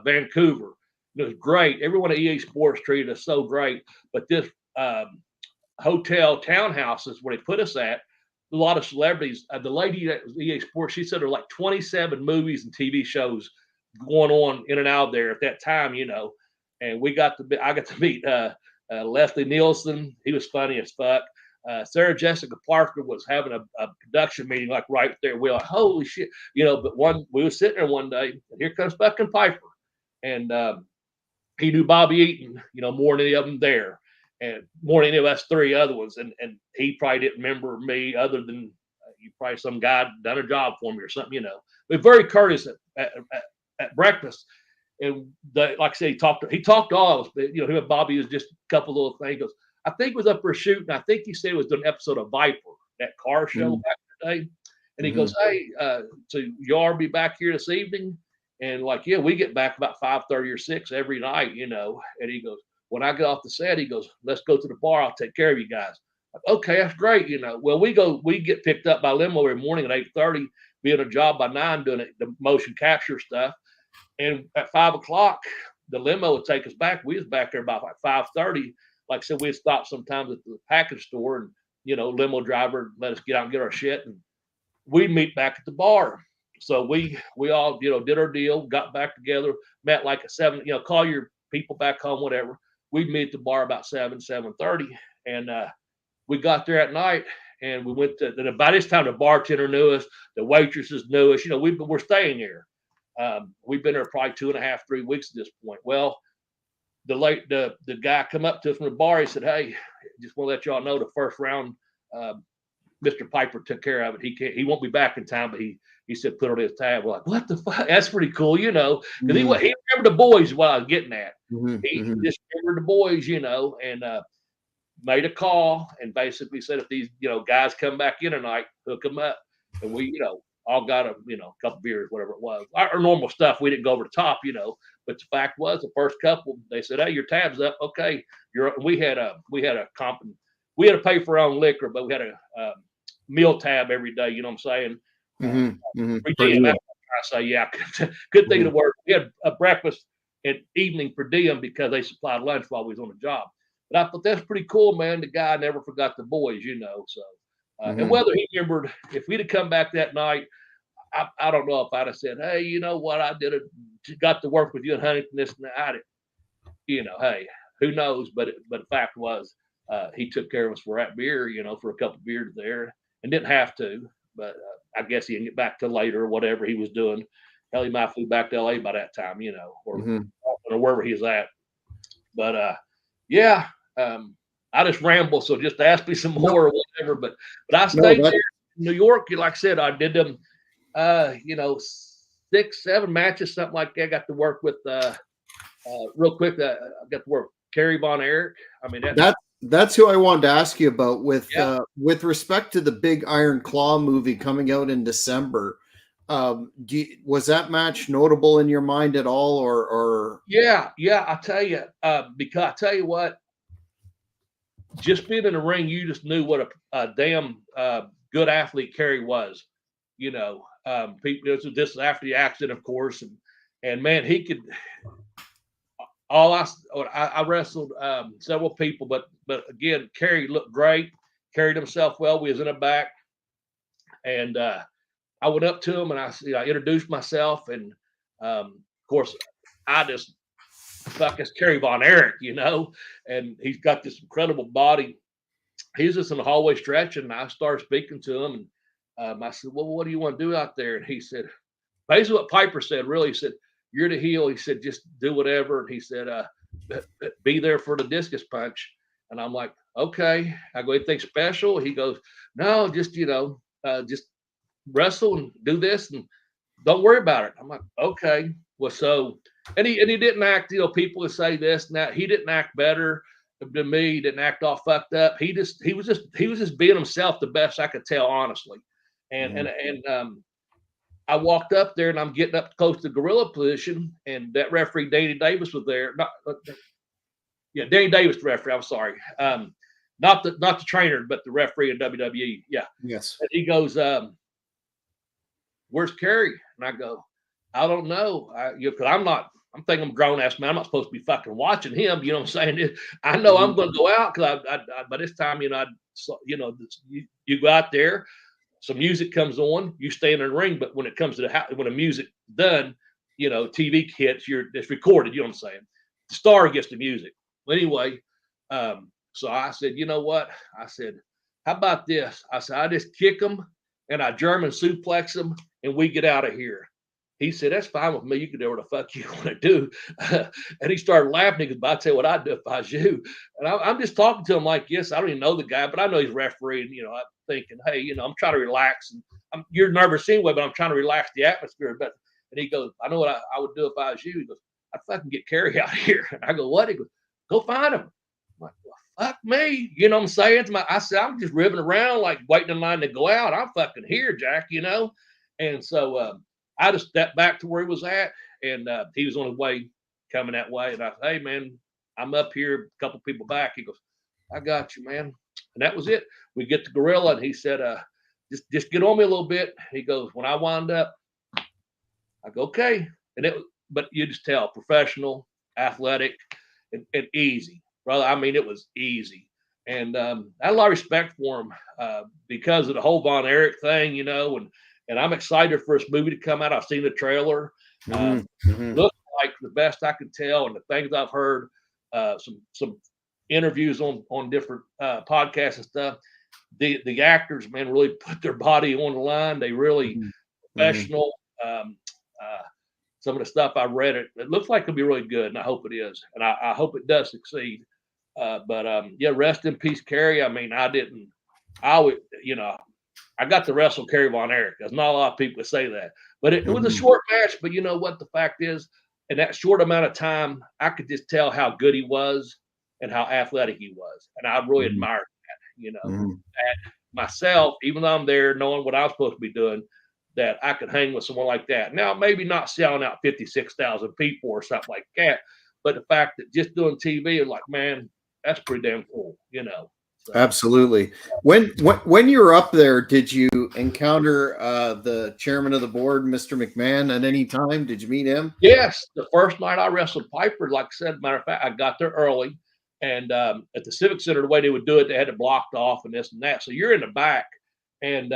Vancouver. It was great. Everyone at EA Sports treated us so great, but this hotel townhouses where they put us at, a lot of celebrities. The lady that was EA Sports, she said there were like 27 movies and TV shows going on in and out there at that time, and I got to meet Leslie Nielsen. He was funny as fuck. Sarah Jessica Parker was having a production meeting like right there. We were like, holy shit, but we were sitting there one day, and here comes fucking Piper. And he knew Bobby Eaton, more than any of them there, and more than any of us three other ones. And he probably didn't remember me other than you probably some guy done a job for me or something, But very courteous at breakfast. And like I said, he talked to all of us, but him and Bobby was just a couple little things. He goes, I think it was up for a shoot, and I think he said it was doing an episode of Viper, that car show back in the day. And he goes, hey, so y'all be back here this evening? And like, yeah, we get back about 5:30 or 6 every night, And he goes, when I get off the set, he goes, let's go to the bar. I'll take care of you guys. Like, okay, that's great, Well, we get picked up by limo every morning at 8:30, be on a job by 9 doing the motion capture stuff. And at 5 o'clock, the limo would take us back. We was back there about like 5:30. Like I said, we'd stop sometimes at the package store, and limo driver let us get out and get our shit, and we'd meet back at the bar. So we all did our deal, got back together, met like at 7. Call your people back home, whatever. We'd meet at the bar about 7:30, and we got there at night, and we went to. And by this time, the bartender knew us, the waitresses knew us. We're staying here. We've been there probably 2.5, 3 weeks at this point. Well, the guy come up to us from the bar. He said, "Hey, just want to let y'all know the first round, Mr. Piper took care of it. He won't be back in time, but he said put on his tab." We're like, what the fuck? That's pretty cool, because he remembered the boys is what I was getting at. He just remembered the boys, and made a call and basically said if these guys come back in tonight, hook them up, and we all got a couple beers, whatever it was, our normal stuff. We didn't go over the top, but the fact was the first couple they said, hey, your tab's up, okay, we had a comp, we had to pay for our own liquor, but we had a meal tab every day, you know what I'm saying? I say, yeah, good thing to work. We had a breakfast and evening per diem because they supplied lunch while we was on the job. But I thought that's pretty cool, man. The guy never forgot the boys, so and whether he remembered, if we'd have come back that night, I don't know if I'd have said, hey, you know what, I got to work with you in Huntington, this and that. I didn't, hey, who knows? But the fact was, he took care of us for that beer, for a couple of beers there, and didn't have to, but I guess he didn't get back till later or whatever he was doing. Hell, he might have flew back to LA by that time, or wherever he was at. But yeah, I just ramble, so just ask me some more or whatever. But I stayed there in New York. Like I said, I did them, 6, 7 matches, something like that. I got to work with real quick. I got to work with Kerry Von Erich. I mean, that's who I wanted to ask you about with respect to the Big Iron Claw movie coming out in December. Was that match notable in your mind at all, or? Yeah, I tell you, because I tell you what, just being in the ring, you just knew what a damn good athlete Kerry was. People, this is after the accident, of course, and man, he could. I wrestled several people, but again, Kerry looked great, carried himself well. We was in the back, and I went up to him and I introduced myself, and of course, I just fuck, it's Kerry Von Erich, and he's got this incredible body. He's just in the hallway stretching, and I started speaking to him, and I said, well, what do you want to do out there? And he said, basically what Piper said, really, he said, you're the heel. He said, just do whatever. And he said, be there for the discus punch. And I'm like, okay. I go, anything special? He goes, no, just, just wrestle and do this and don't worry about it. I'm like, okay. Well, so, and he didn't act, people would say this and that. He didn't act better than me. He didn't act all fucked up. He was just being himself the best I could tell, honestly. And I walked up there and I'm getting up close to the gorilla position, and that referee Danny Davis was there. Danny Davis, the referee. I'm sorry, not the trainer, but the referee in WWE. Yeah, yes. And he goes, "Where's Kerry?" And I go, "I don't know." Because I'm thinking I'm a grown ass man. I'm not supposed to be fucking watching him. You know what I'm saying? I know I'm going to go out because I by this time, you go out there. Some music comes on, you stay in the ring. But when it comes to when the music's done, TV hits, it's recorded. You know what I'm saying? The star gets the music. Well, anyway, so I said, you know what? I said, how about this? I said, I just kick him and I German suplex him and we get out of here. He said, that's fine with me. You can do whatever the fuck you want to do. And he started laughing because I'd tell you what I'd do if I was you. And I'm just talking to him like, yes, I don't even know the guy, but I know he's referee. And, I'm thinking, hey, I'm trying to relax. And you're nervous anyway, but I'm trying to relax the atmosphere. And he goes, I know what I would do if I was you. He goes, I'd fucking get Kerry out of here. And I go, what? He goes, go find him. I'm like, well, fuck me. You know what I'm saying? I said, I'm just ribbing around, like waiting in line to go out. I'm fucking here, Jack, And so, I just stepped back to where he was at, and he was on his way coming that way. And I said, hey, man, I'm up here, a couple people back. He goes, I got you, man. And that was it. We get the gorilla, and he said, just get on me a little bit. He goes, when I wind up, I go, okay. But you just tell, professional, athletic, and easy. Brother, I mean, it was easy. And I had a lot of respect for him because of the whole Von Erich thing, and I'm excited for this movie to come out. I've seen the trailer. Looks like the best I can tell, and the things I've heard, some interviews on different podcasts and stuff. The actors, man, really put their body on the line. They really professional. Some of the stuff I read, it looks like it'll be really good, and I hope it is, and I hope it does succeed. But rest in peace, Kerry. I mean, I got to wrestle Kerry Von Erich. There's not a lot of people that say that, but it was a short match. But you know what? The fact is, in that short amount of time, I could just tell how good he was and how athletic he was, and I really admired that. And myself, even though I'm there, knowing what I'm supposed to be doing, that I could hang with someone like that. Now, maybe not selling out 56,000 people or something like that, but the fact that just doing TV is like, man, that's pretty damn cool. So. Absolutely. When you were up there, did you encounter the chairman of the board, Mr. McMahon, at any time? Did you meet him? Yes. The first night I wrestled Piper, like I said, matter of fact, I got there early. And at the Civic Center, the way they would do it, they had it blocked off and this and that. So you're in the back. And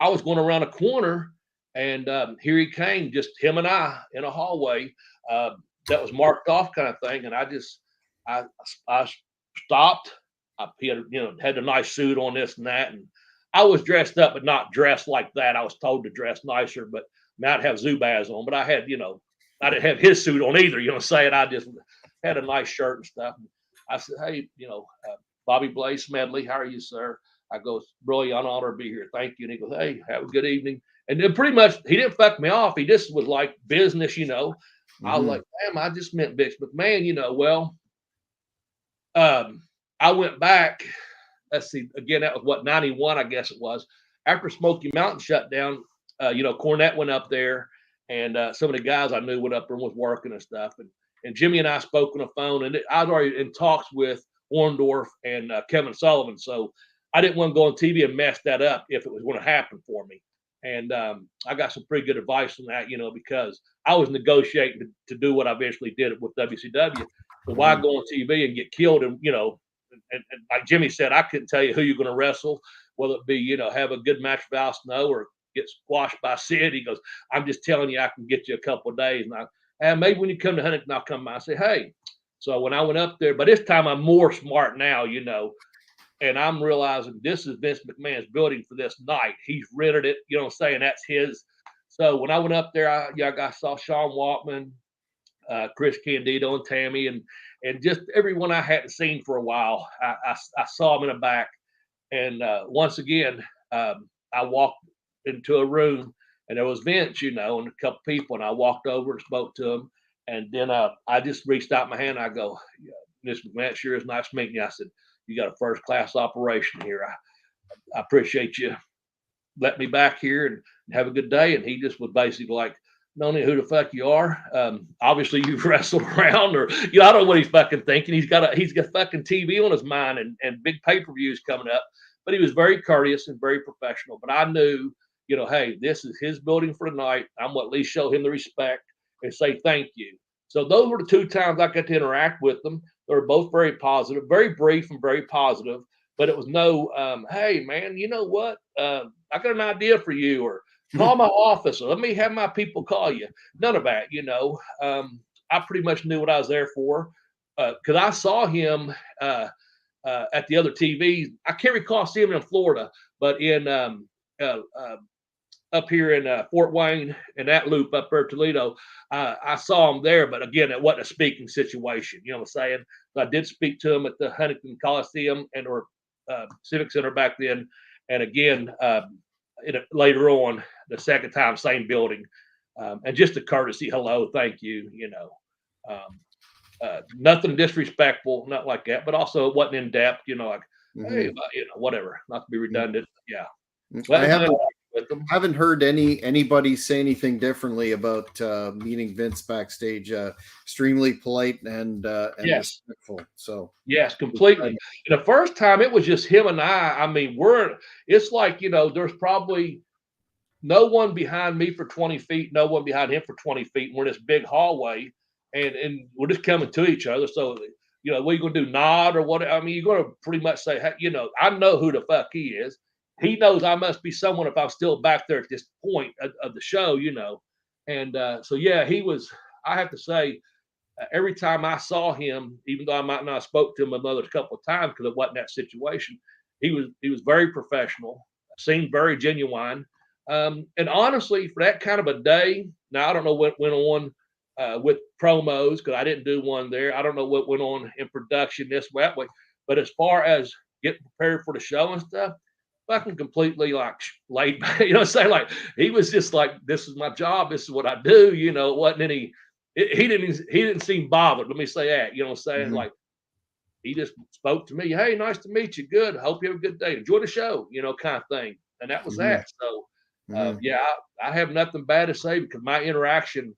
I was going around a corner, and here he came, just him and I in a hallway that was marked off kind of thing. And I stopped. He had a nice suit on, this and that, and I was dressed up, but not dressed like that. I was told to dress nicer, but I'd have Zubaz on. But I had, I didn't have his suit on either. You know what I'm saying? I just had a nice shirt and stuff. And I said, hey, Bobby Blaze Smedley, how are you, sir? I go, really an honor to be here. Thank you. And he goes, hey, have a good evening. And then pretty much he didn't fuck me off. He just was like business, I was like, damn, I just meant bitch. But man, I went back. Let's see, again, that was what, 91, I guess it was. After Smoky Mountain shut down, Cornette went up there, and some of the guys I knew went up there and was working and stuff. And Jimmy and I spoke on the phone, and I was already in talks with Orndorff and Kevin Sullivan. So I didn't want to go on TV and mess that up if it was going to happen for me. And I got some pretty good advice on that, because I was negotiating to do what I eventually did with WCW. So why go on TV and get killed? And, and like Jimmy said, I couldn't tell you who you're going to wrestle, whether it be, have a good match with Al Snow or get squashed by Sid. He goes, I'm just telling you, I can get you a couple of days. And And maybe when you come to Huntington, I'll come by and say, hey. So when I went up there, but this time I'm more smart now, and I'm realizing this is Vince McMahon's building for this night. He's rented it, you know what I'm saying? That's his. So when I went up there, I saw Sean Waltman, Chris Candido, and Tammy, and just everyone I hadn't seen for a while. I saw them in the back. And once again, I walked into a room, and there was Vince, and a couple people, and I walked over and spoke to him. And then I just reached out my hand. I go, yeah, Mr. McMahon, sure is nice meeting you. I said, you got a first-class operation here. I appreciate you letting me back here and have a good day. And he just was basically like, no know who the fuck you are. Obviously you've wrestled around, or I don't know what he's fucking thinking. He's got fucking TV on his mind and big pay-per-views coming up. But he was very courteous and very professional. But I knew, hey, this is his building for the night. I'm going to at least show him the respect and say thank you. So those were the 2 times I got to interact with them. They were both very positive, very brief and very positive. But it was no, hey, man, you know what? I got an idea for you, or call my office, or let me have my people call you. None of that, I pretty much knew what I was there for, because I saw him at the other TV. I can't recall seeing him in Florida, but in up here in Fort Wayne, in that loop up there, Toledo, I saw him there. But again, it wasn't a speaking situation. You know what I'm saying? So I did speak to him at the Huntington Coliseum or Civic Center back then. And again, later on, the second time, same building. And just a courtesy, hello, thank you, nothing disrespectful, not like that, but also it wasn't in depth, like, hey, whatever, not to be redundant. Yeah. I haven't heard anybody say anything differently about meeting Vince backstage. Extremely polite and yes, respectful. So yes, completely. And the first time it was just him and I mean, it's like, there's probably no one behind me for 20 feet, no one behind him for 20 feet. And we're in this big hallway, and we're just coming to each other. So, what are you going to do, nod or what? I mean, you're going to pretty much say, hey, I know who the fuck he is. He knows I must be someone if I'm still back there at this point of the show, And so, yeah, he was, I have to say, every time I saw him, even though I might not have spoke to him another couple of times because it wasn't that situation, he was very professional, seemed very genuine. And honestly, for that kind of a day, now I don't know what went on with promos, because I didn't do one there. I don't know what went on in production this way, that way. But as far as getting prepared for the show and stuff, fucking completely like laid back, saying, like, he was just like, this is my job, this is what I do, it wasn't any, he didn't seem bothered. Let me say that, saying, like, he just spoke to me, hey, nice to meet you, good, hope you have a good day, enjoy the show, kind of thing. And that was that. So yeah, I have nothing bad to say, because my interaction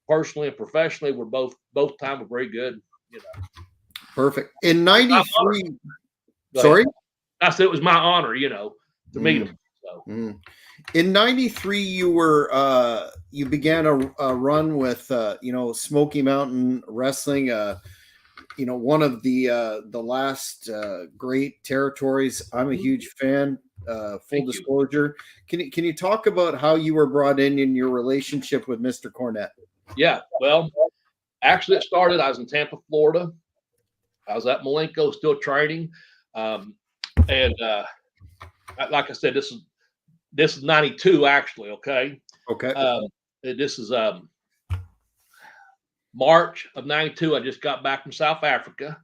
personally and professionally were both times were very good. Perfect. In '93, sorry, I said it was my honor, to meet him. So. In '93, you began a run with Smoky Mountain Wrestling. One of the last great territories. I'm a huge fan. Full disclosure. Can you talk about how you were brought in your relationship with Mr. Cornette? Yeah, well, actually it started, I was in Tampa, Florida. I was at Malenko still training. And like I said, this is 92 actually. Okay. This is March of 92. I just got back from South Africa,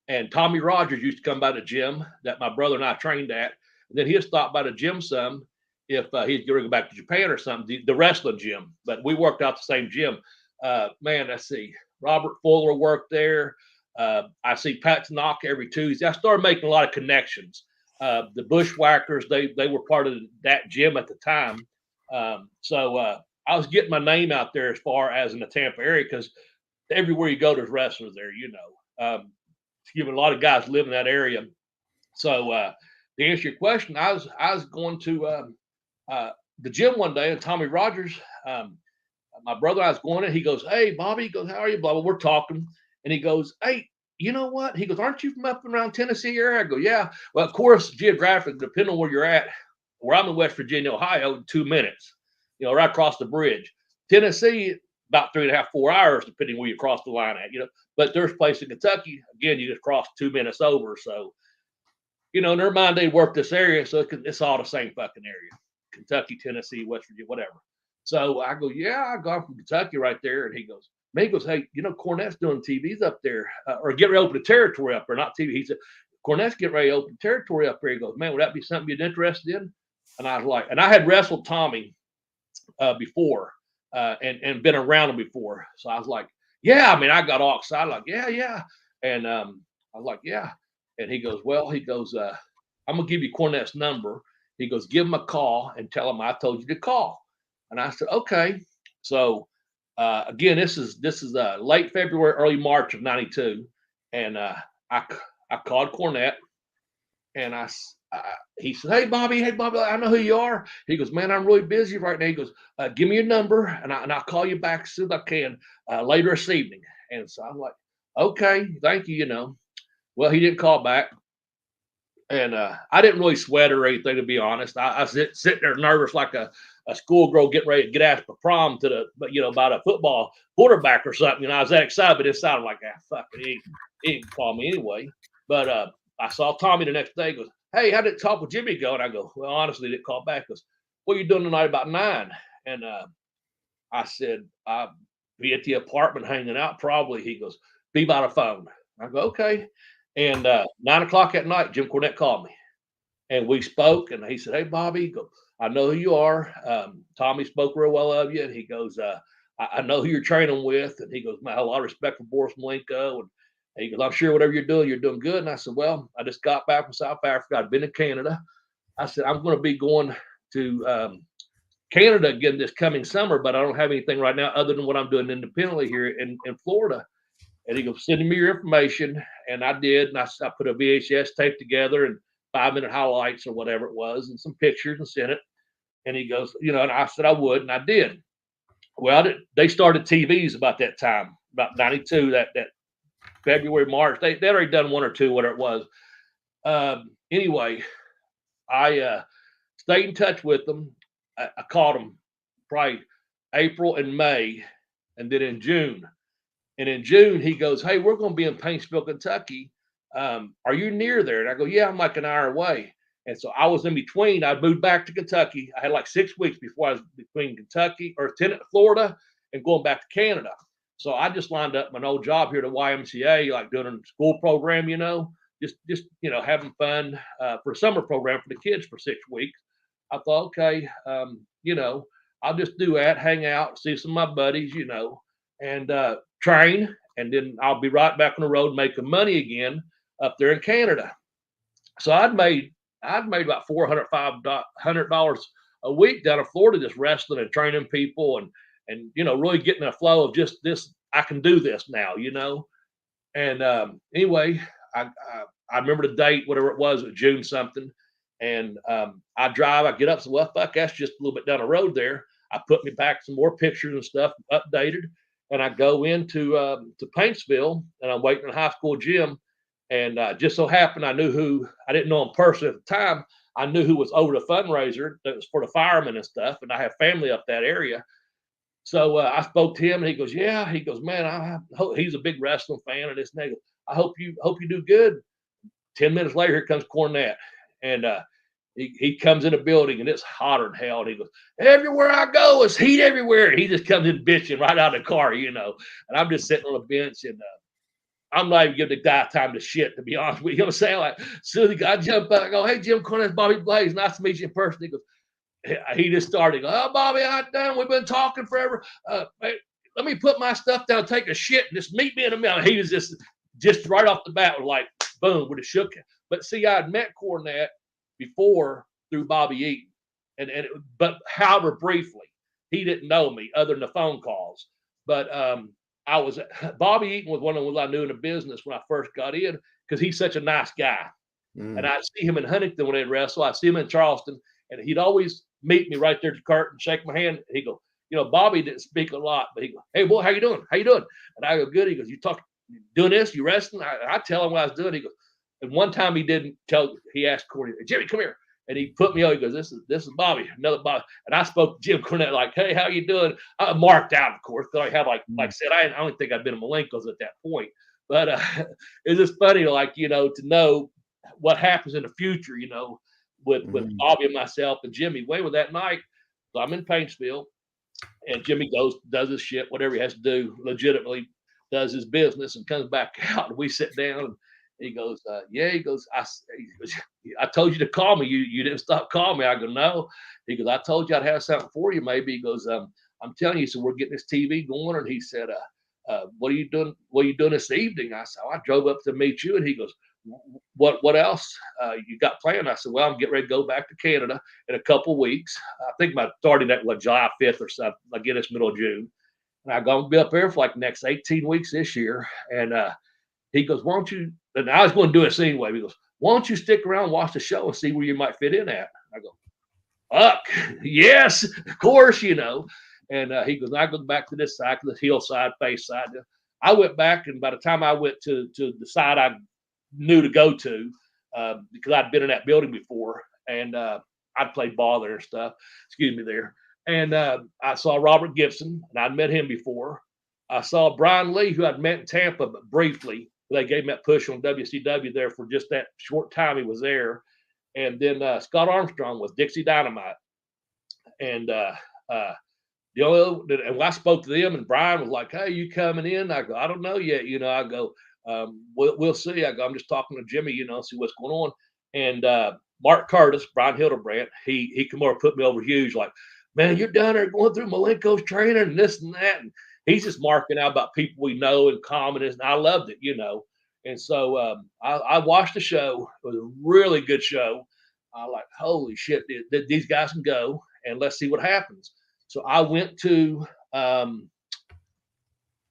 and Tommy Rogers used to come by the gym that my brother and I trained at. And then he'd stop by the gym some if he's going to go back to Japan or something, the wrestling gym. But we worked out the same gym. Man, let's see. Robert Fuller worked there. I see Pat Tanaka every Tuesday. I started making a lot of connections. The Bushwhackers, they were part of that gym at the time. So I was getting my name out there as far as in the Tampa area, because everywhere you go, there's wrestlers there, Given a lot of guys live in that area. So to answer your question, I was going to the gym one day, and Tommy Rogers, my brother, I was going in. He goes, hey, Bobby. He goes, how are you? Blah, blah. We're talking. And he goes, hey, you know what? He goes, aren't you from up around Tennessee area? I go, yeah. Well, of course, geographically, depending on where you're at, where I'm in West Virginia, Ohio, 2 minutes, right across the bridge. Tennessee, about 3.5, 4 hours, depending where you cross the line at, But there's a place in Kentucky, again, you just cross 2 minutes over. So, in their mind, they work this area, so it's all the same fucking area. Kentucky, Tennessee, West Virginia, whatever. So I go, yeah, I got from Kentucky right there. And he goes, hey, Cornette's doing TVs up there, or get ready to open the territory up there, not TV. He said, Cornette's getting ready to open territory up there. He goes, man, would that be something you'd interested in? And I was like, and I had wrestled Tommy before and been around him before. So I was like, yeah, I got all excited, like, yeah. And I was like, yeah. And he goes, I'm going to give you Cornette's number. He goes, give him a call and tell him I told you to call. And I said, okay. So again, this is late February, early March of '92. And I called Cornette and he said, hey, Bobby, I know who you are. He goes, man, I'm really busy right now. He goes, give me your number and I'll call you back as soon as I can later this evening. And so I'm like, okay, thank you, Well, he didn't call back. And I didn't really sweat or anything, to be honest. I was sitting there nervous like a schoolgirl getting ready to get asked for prom about a football quarterback or something. I was that excited, but it sounded like, fuck it, he didn't call me anyway. But I saw Tommy the next day. He goes, hey, how did the talk with Jimmy go? And I go, well, honestly, he didn't call back. He goes, what are you doing tonight about 9? And I said, I'll be at the apartment hanging out probably. He goes, be by the phone. I go, okay. And 9 o'clock at night, Jim Cornette called me and we spoke. And he said, hey, Bobby, I know who you are. Tommy spoke real well of you. And he goes, I know who you're training with. And he goes, man, I have a lot of respect for Boris Malenko. And he goes, I'm sure whatever you're doing good. And I said, well, I just got back from South Africa. I'd been in Canada. I said, I'm going to be going to Canada again this coming summer, but I don't have anything right now other than what I'm doing independently here in Florida. And he goes, send me your information. And I did. And I put a VHS tape together and 5-minute highlights or whatever it was and some pictures and sent it. And he goes, and I said I would. And I did. Well, they started TVs about that time, about 92, that February, March. They'd already done 1 or 2, whatever it was. Anyway, I stayed in touch with them. I called them probably April and May, and then in June. And in June, he goes, hey, we're going to be in Paintsville, Kentucky. Are you near there? And I go, yeah, I'm like an hour away. And so I was in between. I moved back to Kentucky. I had like 6 weeks before I was between Kentucky or Florida and going back to Canada. So I just lined up my old job here at the YMCA, like doing a school program, just having fun for a summer program for the kids for 6 weeks. I thought, okay, I'll just do that, hang out, see some of my buddies, and train, and then I'll be right back on the road making money again up there in Canada. So I'd made about $400 a week down in Florida just wrestling and training people and really getting a flow of just this. I can do this now, And anyway, I remember the date, whatever it was June something. And I drive, I get up, so well, fuck, that's just a little bit down the road there. I put me back some more pictures and stuff, updated, and I go into to Paintsville, and I'm waiting in a high school gym. And just so happened, I didn't know him personally at the time. I knew who was over the fundraiser that was for the firemen and stuff, and I have family up that area. So I spoke to him, and he goes, yeah. He goes, man, he's a big wrestling fan of this. And I hope you do good. 10 minutes later, here comes Cornette, and he comes in the building, and it's hotter than hell. And he goes, everywhere I go, it's heat everywhere. And he just comes in bitching right out of the car, And I'm just sitting on a bench, and I'm not even giving the guy time to shit, to be honest with you. I'm saying, like, soon as I jump out, I go, hey, Jim Cornette, Bobby Blaze, nice to meet you in person. He goes, he just started, oh, Bobby, we've been talking forever. Hey, let me put my stuff down, take a shit, and just meet me in the middle. He was just right off the bat, was like, boom, with a shook. But see, I had met Cornette before through Bobby Eaton, but however briefly, he didn't know me other than the phone calls. But Bobby Eaton was one of the ones I knew in the business when I first got in because he's such a nice guy. And I'd see him in Huntington when they'd wrestle. I'd see him in Charleston, and he'd always meet me right there at the curtain, shake my hand. He'd go, Bobby didn't speak a lot, but he'd go, hey, boy, how you doing? How you doing? And I go, good. He goes, you doing this? You wrestling? I tell him what I was doing. He goes, and one time he asked Corey, Jimmy, come here. And he put me on. He goes, "This is Bobby, another Bobby." And I spoke to Jim Cornette like, "Hey, how you doing?" I marked out, of course, because I had like I said, I don't think I'd been in Malenko's at that point. But it's just funny, like, to know what happens in the future, with Bobby and myself and Jimmy. Way with that night, so I'm in Paintsville, and Jimmy does his shit, whatever he has to do, legitimately does his business, and comes back out. And we sit down, and he goes, "Yeah," he goes, I told you to call me. You didn't stop calling me. I go, "No." He goes, "I told you I'd have something for you, maybe." He goes, "I'm telling you, so we're getting this TV going." And he said, "What are you doing? What are you doing this evening?" I said, "I drove up to meet you." And he goes, What else you got planned?" I said, "Well, I'm getting ready to go back to Canada in a couple of weeks. I think my starting at like July 5th or something. I get this middle of June, and I'm going to be up there for like the next 18 weeks this year." And he goes, "Why don't you?" And I was going to do this anyway. He goes, "Why don't you stick around, watch the show, and see where you might fit in at?" I go, "Fuck, yes, of course, And he goes, "I go back to this side, the hillside, face side." I went back, and by the time I went to the side I knew to go to, because I'd been in that building before, and I'd played ball there and stuff. Excuse me there. And I saw Robert Gibson, and I'd met him before. I saw Brian Lee, who I'd met in Tampa, but briefly. They gave him that push on WCW there for just that short time he was there. And then Scott Armstrong was Dixie Dynamite. And and when I spoke to them, and Brian was like, "Hey, you coming in?" I go, "I don't know yet." I go, we'll see. I go, "I'm just talking to Jimmy, see what's going on." And Mark Curtis, Brian Hildebrandt, he come over, put me over huge, like, "Man, you're down there going through Malenko's training and this and that." And he's just marking out about people we know and common. And I loved it, And so I watched the show. It was a really good show. I like, holy shit, these guys can go, and let's see what happens. So I went to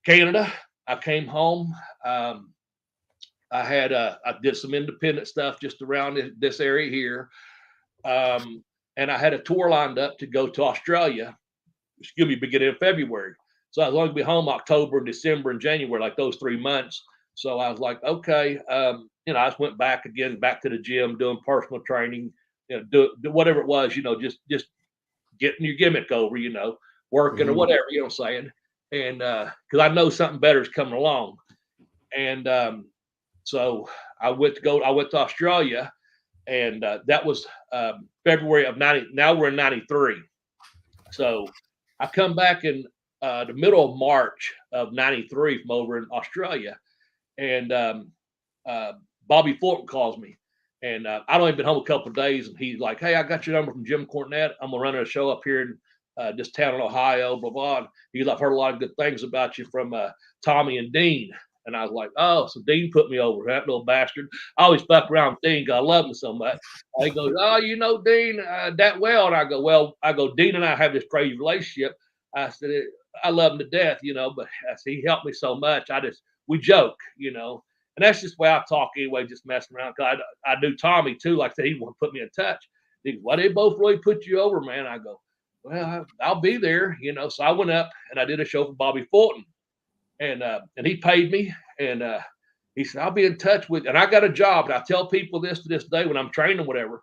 Canada. I came home. I did some independent stuff just around this area here. And I had a tour lined up to go to Australia, beginning of February. So I was going to be home October, December, and January, like those 3 months. So I was like, okay, I just went back to the gym, doing personal training, do whatever it was, just getting your gimmick over, working or whatever, what I'm saying. And because I know something better is coming along. And so I went to Australia, and that was February of 90. Now we're in 93. So I come back in the middle of March of 93 from over in Australia. And Bobby Fulton calls me. And I'd only been home a couple of days, and he's like, "Hey, I got your number from Jim Cornette. I'm gonna run a show up here in this town in Ohio, blah blah." He's like, "I've heard a lot of good things about you from Tommy and Dean." And I was like, "Oh, so Dean put me over, that little bastard." I always fuck around with Dean because I love him so much. He goes, "Oh, you know Dean that well?" And I go, "Well," Dean and I have this crazy relationship. I said, "I love him to death, but he helped me so much. We joke, And that's just the way I talk anyway, just messing around. Cause I knew Tommy too. Like I said, he wanted to put me in touch. He goes, "Why they both really put you over, man?" I go, "Well, I'll be there, So I went up and I did a show for Bobby Fulton, and he paid me, and he said, "I'll be in touch with you." And I got a job, and I tell people this to this day when I'm training, whatever.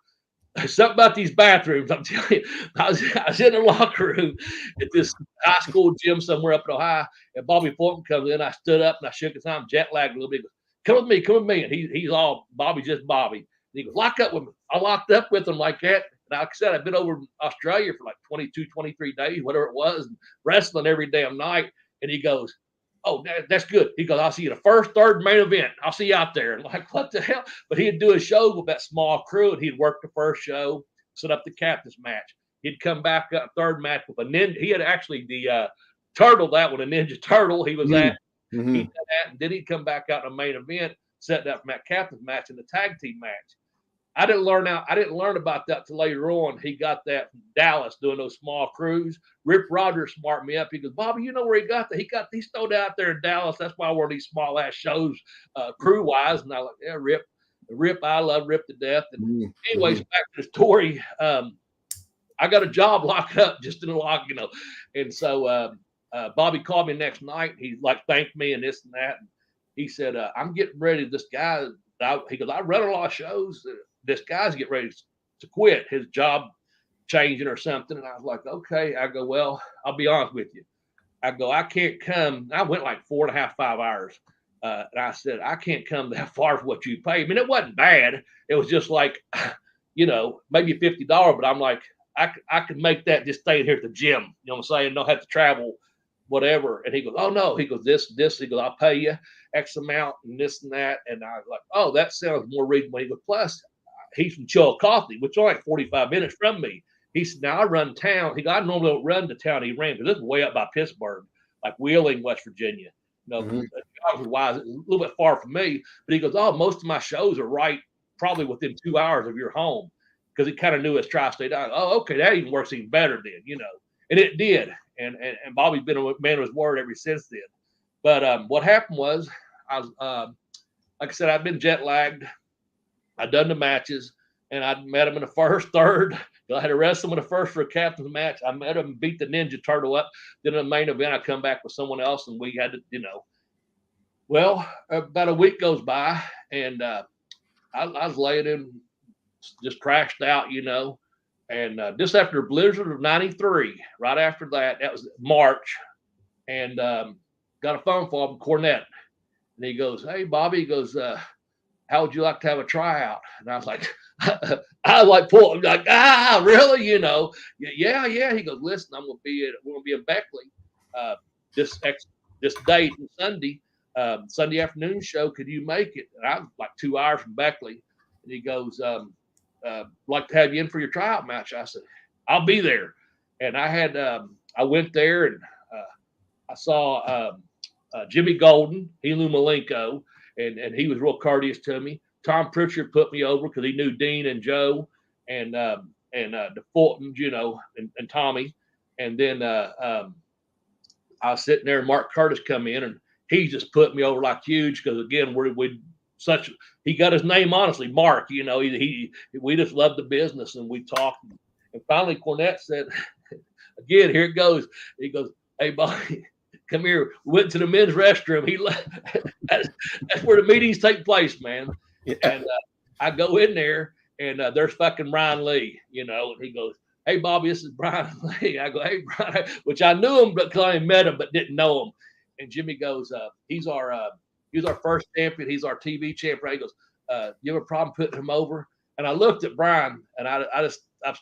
Something about these bathrooms, I'm telling you. I was in the locker room at this high school gym somewhere up in Ohio, and Bobby Fulton comes in. I stood up and I shook his hand. I'm jet lagged a little bit. He goes, come with me. And he's all Bobby, just Bobby. And he goes, "Lock up with me." I locked up with him like that. And like I said, I've been over in Australia for like 22, 23 days, whatever it was, and wrestling every damn night. And he goes, "Oh, that's good." He goes, "I'll see you the first, third main event. I'll see you out there." And like, what the hell? But he'd do a show with that small crew, and he'd work the first show, set up the captain's match. He'd come back up third match with a ninja. He had actually the turtle, that one, a Ninja Turtle. He was at. He did that, and then he'd come back out in the main event, set up that captain's match and the tag team match. I didn't learn about that till later on. He got that from Dallas doing those small crews. Rip Rogers smarted me up. He goes, "Bobby, you know where he got that? He's thrown out there in Dallas. That's why we're these small ass shows, crew wise." And I was like, "Yeah, Rip, I love Rip to death." And anyways, back to the story. I got a job locked up just in the lock, And so Bobby called me next night. He like thanked me and this and that. And he said, "I'm getting ready. This guy," he goes, "I run a lot of shows. This guy's getting ready to quit, his job changing or something. And I was like, okay. I go, well, I'll be honest with you. I go, I can't come. I went like 4.5, 5 hours. And I said, I can't come that far for what you pay. I mean, it wasn't bad. It was just like, maybe $50. But I'm like, I could make that just staying here at the gym. You know what I'm saying? Don't have to travel, whatever. And he goes, oh no. He goes, this. He goes, I'll pay you X amount and this and that. And I was like, oh, that sounds more reasonable. He goes, plus he's from Chillicothe, which is only like 45 minutes from me. He said, now I run town. He goes, I normally don't run the town he ran because this is way up by Pittsburgh, like Wheeling, West Virginia. Wise, a little bit far from me. But he goes, oh, most of my shows are right probably within 2 hours of your home, because he kind of knew his tri-state. Oh, okay, that even works even better then, And it did. And Bobby's been a man of his word ever since then. But what happened was, I was like I said, I've been jet lagged. I'd done the matches, and I met him in the first, third. I had to wrestle him in the first for a captain's match. I met him, beat the Ninja Turtle up. Then in the main event, I come back with someone else, and we had to, Well, about a week goes by, and I was laying in, just crashed out, And just after the blizzard of '93, right after that was March, and got a phone call from Cornette, and he goes, "Hey, Bobby," he goes, "how would you like to have a tryout?" And I was like, pull, like, really? Yeah. He goes, "Listen, we're gonna be in Beckley this date and Sunday, Sunday afternoon show. Could you make it?" And I was like 2 hours from Beckley, and he goes, "Like to have you in for your tryout match." I said, "I'll be there." And I went there, and I saw Jimmy Golden, Helu Malenko, and he was real courteous to me. Tom Pritchard put me over because he knew Dean and Joe and the Fultons, and Tommy. And then I was sitting there, and Mark Curtis come in, and he just put me over like huge because, again, he got his name honestly, Mark. We just loved the business, and we talked. And finally, Cornette said, again, here it goes. He goes, "Hey, Bobby, come here." We went to the men's restroom. That's where the meetings take place, man. Yeah. And I go in there, and there's fucking Brian Lee, and he goes, "Hey, Bobby, this is Brian Lee." I go, "Hey, Brian," which I knew him, but I met him, but didn't know him. And Jimmy goes, he's our first champion. He's our TV champion. He goes, "You have a problem putting him over?" And I looked at Brian, and I'm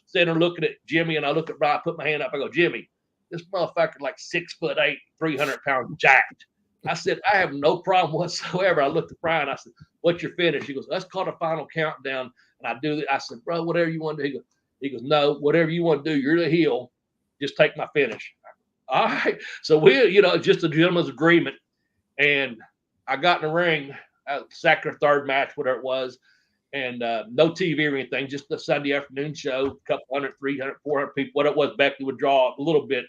sitting there looking at Jimmy, and I look at Brian, I put my hand up. I go, "Jimmy, this motherfucker like 6'8", 300 pounds jacked." I said, "I have no problem whatsoever." I looked at Brian. I said, "What's your finish?" He goes, "Let's call the final countdown." And I do that. I said, "Bro, whatever you want to do." He goes, "No, whatever you want to do. You're the heel. Just take my finish." All right. So we, just a gentleman's agreement. And I got in the ring, second or third match, whatever it was. And no TV or anything, just a Sunday afternoon show, a couple 100, 300, 400 people. What it was, Beckley would draw a little bit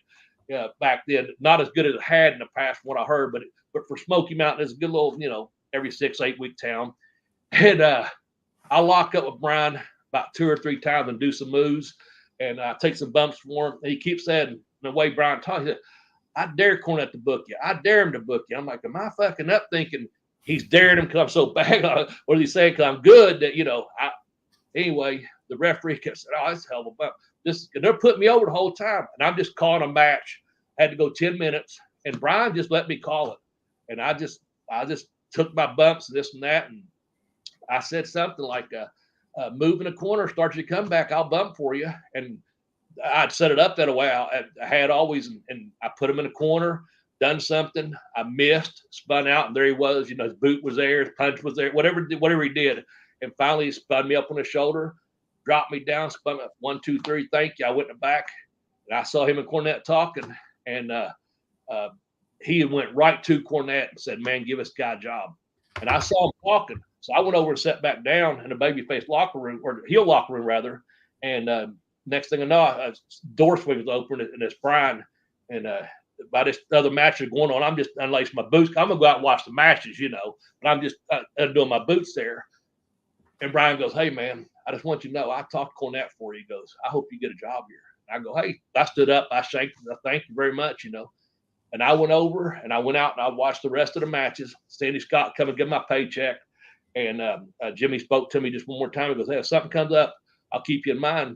back then. Not as good as it had in the past, from what I heard, but for Smoky Mountain, it's a good little, every 6-8 week town. And I lock up with Brian about 2 or 3 times and do some moves, and I take some bumps for him. And he keeps saying, the way Brian talks, he said, "I dare Cornette to book you. I dare him to book you." I'm like, am I fucking up thinking he's daring him because I'm so bad? Or is he saying because I'm good that, anyway, the referee kept saying, "Oh, that's a hell of a bump." And they're putting me over the whole time. And I'm just calling a match. I had to go 10 minutes. And Brian just let me call it. And I just took my bumps and this and that. And I said something like, "Move in a corner, start your comeback, I'll bump for you." And I'd set it up that way. I had always, and I put him in a corner, done something. I missed, spun out, and there he was. His boot was there, his punch was there, whatever he did. And finally, he spun me up on his shoulder, dropped me down, spun me up, 1, 2, 3, thank you. I went in the back, and I saw him and Cornette talking, and he went right to Cornette and said, "Man, give this guy a job." And I saw him talking. So I went over and sat back down in the babyface locker room, or heel locker room, rather. And next thing I know, a door swing was open, and it's Brian. And by this other match is going on, I'm just unlacing my boots. I'm going to go out and watch the matches, but I'm just undoing my boots there. And Brian goes, "Hey, man, I just want you to know, I talked to Cornette for you." He goes, "I hope you get a job here." And I go, "Hey," I stood up, I shanked him, "Thank you very much," And I went over, and I went out, and I watched the rest of the matches. Sandy Scott come and get my paycheck. And Jimmy spoke to me just one more time. He goes, "Hey, if something comes up, I'll keep you in mind.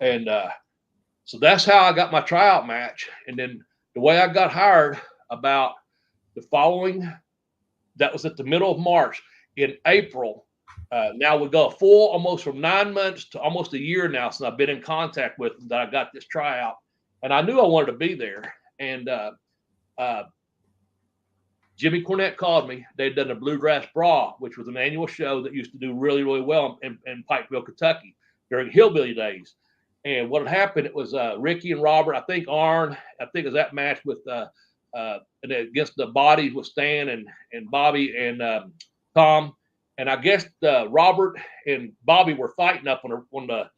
And so that's how I got my tryout match. And then the way I got hired about the following, that was at the middle of March. In April, now we go full almost from 9 months to almost a year now since I've been in contact with them that I got this tryout. And I knew I wanted to be there. And Jimmy Cornette called me. They'd done a Bluegrass Brawl, which was an annual show that used to do really, really well in Pikeville, Kentucky during Hillbilly days. And what had happened, it was Ricky and Robert, I think Arn, I think it was that match with against the Bodies with Stan and Bobby and Tom. And I guess Robert and Bobby were fighting up on the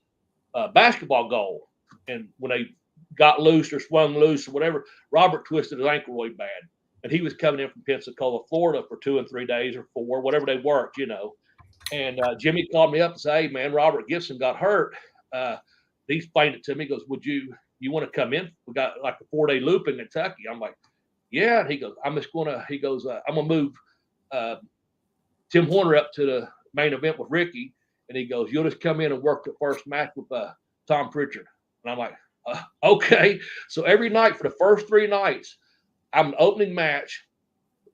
basketball goal. And when they got loose or swung loose or whatever, Robert twisted his ankle really bad. And he was coming in from Pensacola, Florida for 2 and 3 days or 4, whatever they worked, you know. And Jimmy called me up and said, hey, man, Robert Gibson got hurt. He explained it to me. He goes, you want to come in? We got like a 4-day loop in Kentucky. I'm like, yeah. And he goes, I'm going to move Tim Horner up to the main event with Ricky. And he goes, you'll just come in and work the first match with Tom Pritchard. And I'm like, okay. So every night for the first 3 nights, I'm an opening match,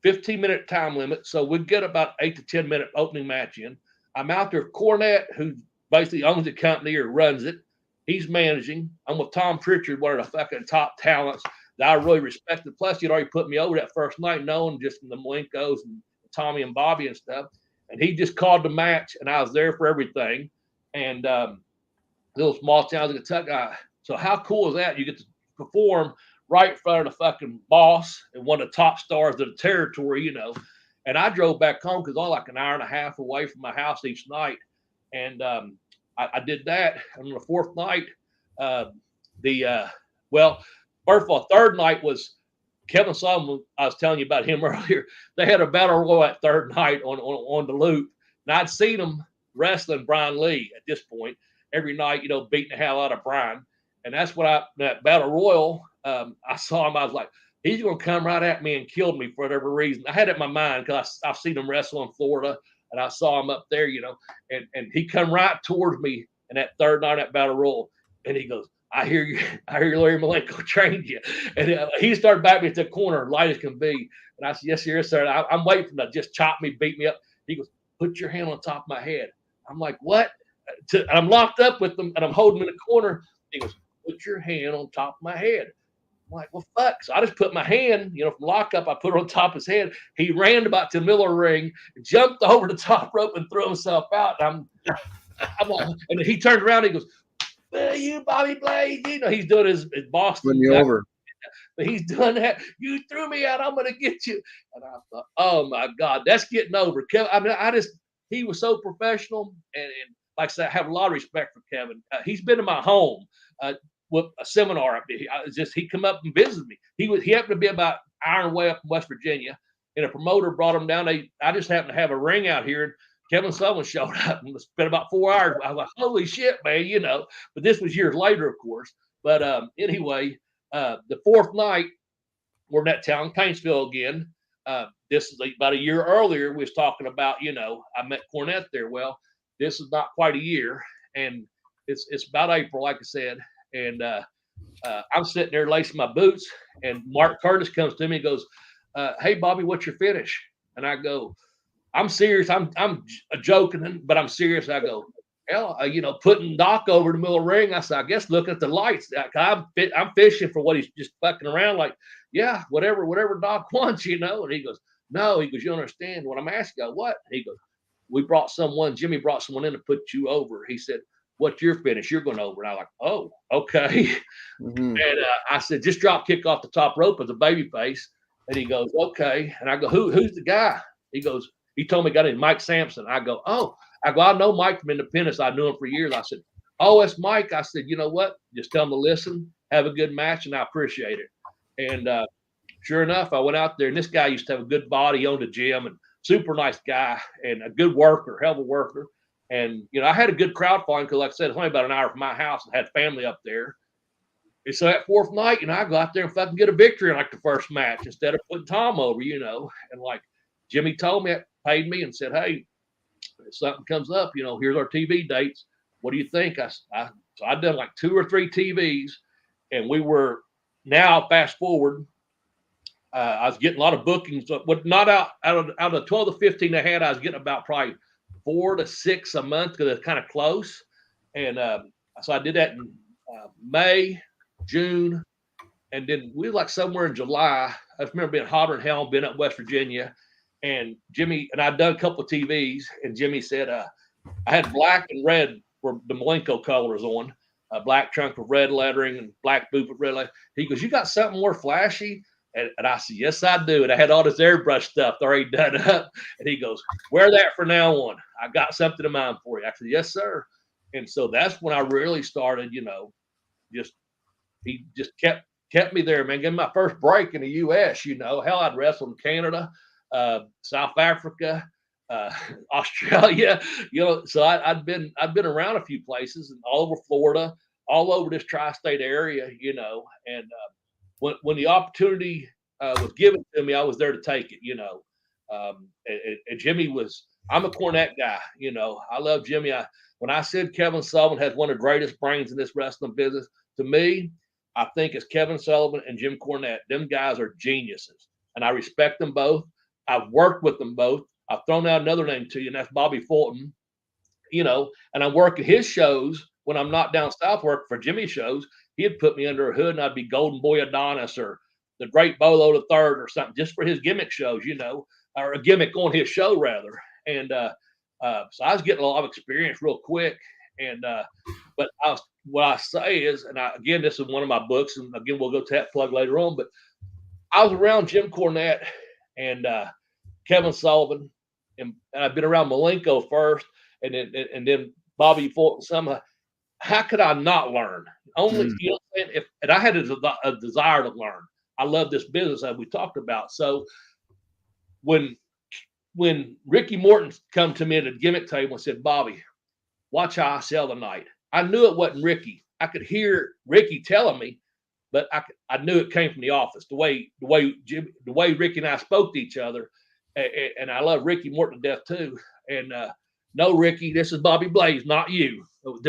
15-minute time limit. So we get about 8 to 10 minute opening match in. I'm out there with Cornette, who basically owns the company or runs it. He's managing. I'm with Tom Pritchard, one of the fucking top talents that I really respected. Plus, he'd already put me over that first night, knowing just from the Malenkos and Tommy and Bobby and stuff. And he just called the match, and I was there for everything. And little small towns in Kentucky. So how cool is that? You get to perform right in front of the fucking boss and one of the top stars of the territory, you know. And I drove back home because I was like an hour and a half away from my house each night. And I did that. And on the 4th night, first of all, 3rd night was Kevin Sullivan. I was telling you about him earlier. They had a battle royal that 3rd night on the loop. And I'd seen them wrestling Brian Lee at this point every night, you know, beating the hell out of Brian. And that's what that battle royal, I saw him. I was like, he's going to come right at me and kill me for whatever reason. I had it in my mind because I've seen him wrestle in Florida. And I saw him up there, you know, and he come right towards me in that 3rd night at Battle Royal. And he goes, I hear Larry Malenko trained you. And he started back me at the corner, light as can be. And I said, yes, sir. I'm waiting for him to just chop me, beat me up. He goes, put your hand on top of my head. I'm like, what? And I'm locked up with him, and I'm holding him in the corner. He goes, put your hand on top of my head. I'm like, well, fuck. So I just put my hand, you know, from lockup, I put it on top of his head. He ran about to the middle of the ring, jumped over the top rope and threw himself out. And I'm like, and he turned around and he goes, well, you Bobby Blade, you know, he's doing his Boston. Putting you over. But he's doing that. You threw me out. I'm going to get you. And I thought, oh my God, that's getting over. Kevin, I mean, he was so professional. And like I said, I have a lot of respect for Kevin. He's been in my home. With a seminar up there. He come up and visited me. He happened to be about an hour away up in West Virginia, and a promoter brought him down. I just happened to have a ring out here, and Kevin Sullivan showed up and spent about 4 hours. I was like, holy shit, man, you know. But this was years later, of course. But anyway, the 4th night, we're in that town, Paintsville again. This is about a year earlier. We was talking about, you know, I met Cornette there. Well, this is not quite a year, and it's about April, like I said. And I'm sitting there lacing my boots, and Mark Curtis comes to me and goes, hey, Bobby, what's your finish? And I go, I'm serious. I'm joking, but I'm serious. I go, hell, you know, putting Doc over the middle of the ring. I said, I guess looking at the lights. I'm fishing for what he's just fucking around like, yeah, whatever Doc wants, you know. And he goes, no. He goes, you understand what I'm asking? I go, what? He goes, Jimmy brought someone in to put you over. He said, what's your finish? You're going over. And I'm like, oh, okay. Mm-hmm. And I said, just drop kick off the top rope as a baby face. And he goes, okay. And I go, who's the guy? He goes, he told me a guy named Mike Sampson. I go, I know Mike from Independence. I knew him for years. I said, oh, it's Mike. I said, you know what? Just tell him to listen, have a good match, and I appreciate it. And sure enough, I went out there, and this guy used to have a good body, he owned a gym, and super nice guy, and a good worker, hell of a worker. And, you know, I had a good crowd following because, like I said, it's only about an hour from my house and had family up there. And so that 4th night, you know, I go out there and fucking get a victory in like the first match instead of putting Tom over, you know. And like Jimmy told me, paid me and said, hey, if something comes up, you know, here's our TV dates. what do you think? So I'd done like 2 or 3 TVs, and we were now fast forward. I was getting a lot of bookings, but not out of the 12 to 15 I had. I was getting about probably 4 to 6 a month because it's kind of close. And so I did that in May, June, and then we were like somewhere in July. I just remember being hotter than hell, being up West Virginia, and Jimmy and I'd done a couple of TVs, and Jimmy said I had black and red were the Malenko colors on, a black trunk with red lettering and black boot with red lettering. He goes, "You got something more flashy?" And I said, "Yes, I do." And I had all this airbrush stuff already done up. And he goes, "Wear that from now on. I got something in mind for you." I said, "Yes, sir." And so that's when I really started, he just kept me there, man. Gave me my first break in the U.S. Hell, I'd wrestled in Canada, South Africa, Australia. So I'd been around a few places and all over Florida, all over this tri-state area, and when the opportunity was given to me, I was there to take it. And Jimmy I'm a Cornette guy. I love Jimmy. When I said Kevin Sullivan has one of the greatest brains in this wrestling business, to me, I think it's Kevin Sullivan and Jim Cornette. Them guys are geniuses, and I respect them both. I've worked with them both. I've thrown out another name to you, and that's Bobby Fulton. And I'm working his shows when I'm not down south working for Jimmy's shows. He'd put me under a hood, and I'd be Golden Boy Adonis or the Great Bolo the Third or something, just for his gimmick shows, or a gimmick on his show rather. And so I was getting a lot of experience real quick. And but what I say is, and again, this is one of my books, and again, we'll go to that plug later on. But I was around Jim Cornette and Kevin Sullivan, and I've been around Malenko first, and then Bobby Fulton. Somehow, how could I not learn? Only and I had a desire to learn. I love this business that we talked about. So when Ricky Morton come to me at a gimmick table and said, "Bobby, watch how I sell tonight," I knew it wasn't Ricky. I could hear Ricky telling me, but I knew it came from the office. The way Ricky and I spoke to each other, and I love Ricky Morton to death too. And no, Ricky, this is Bobby Blaze, not you.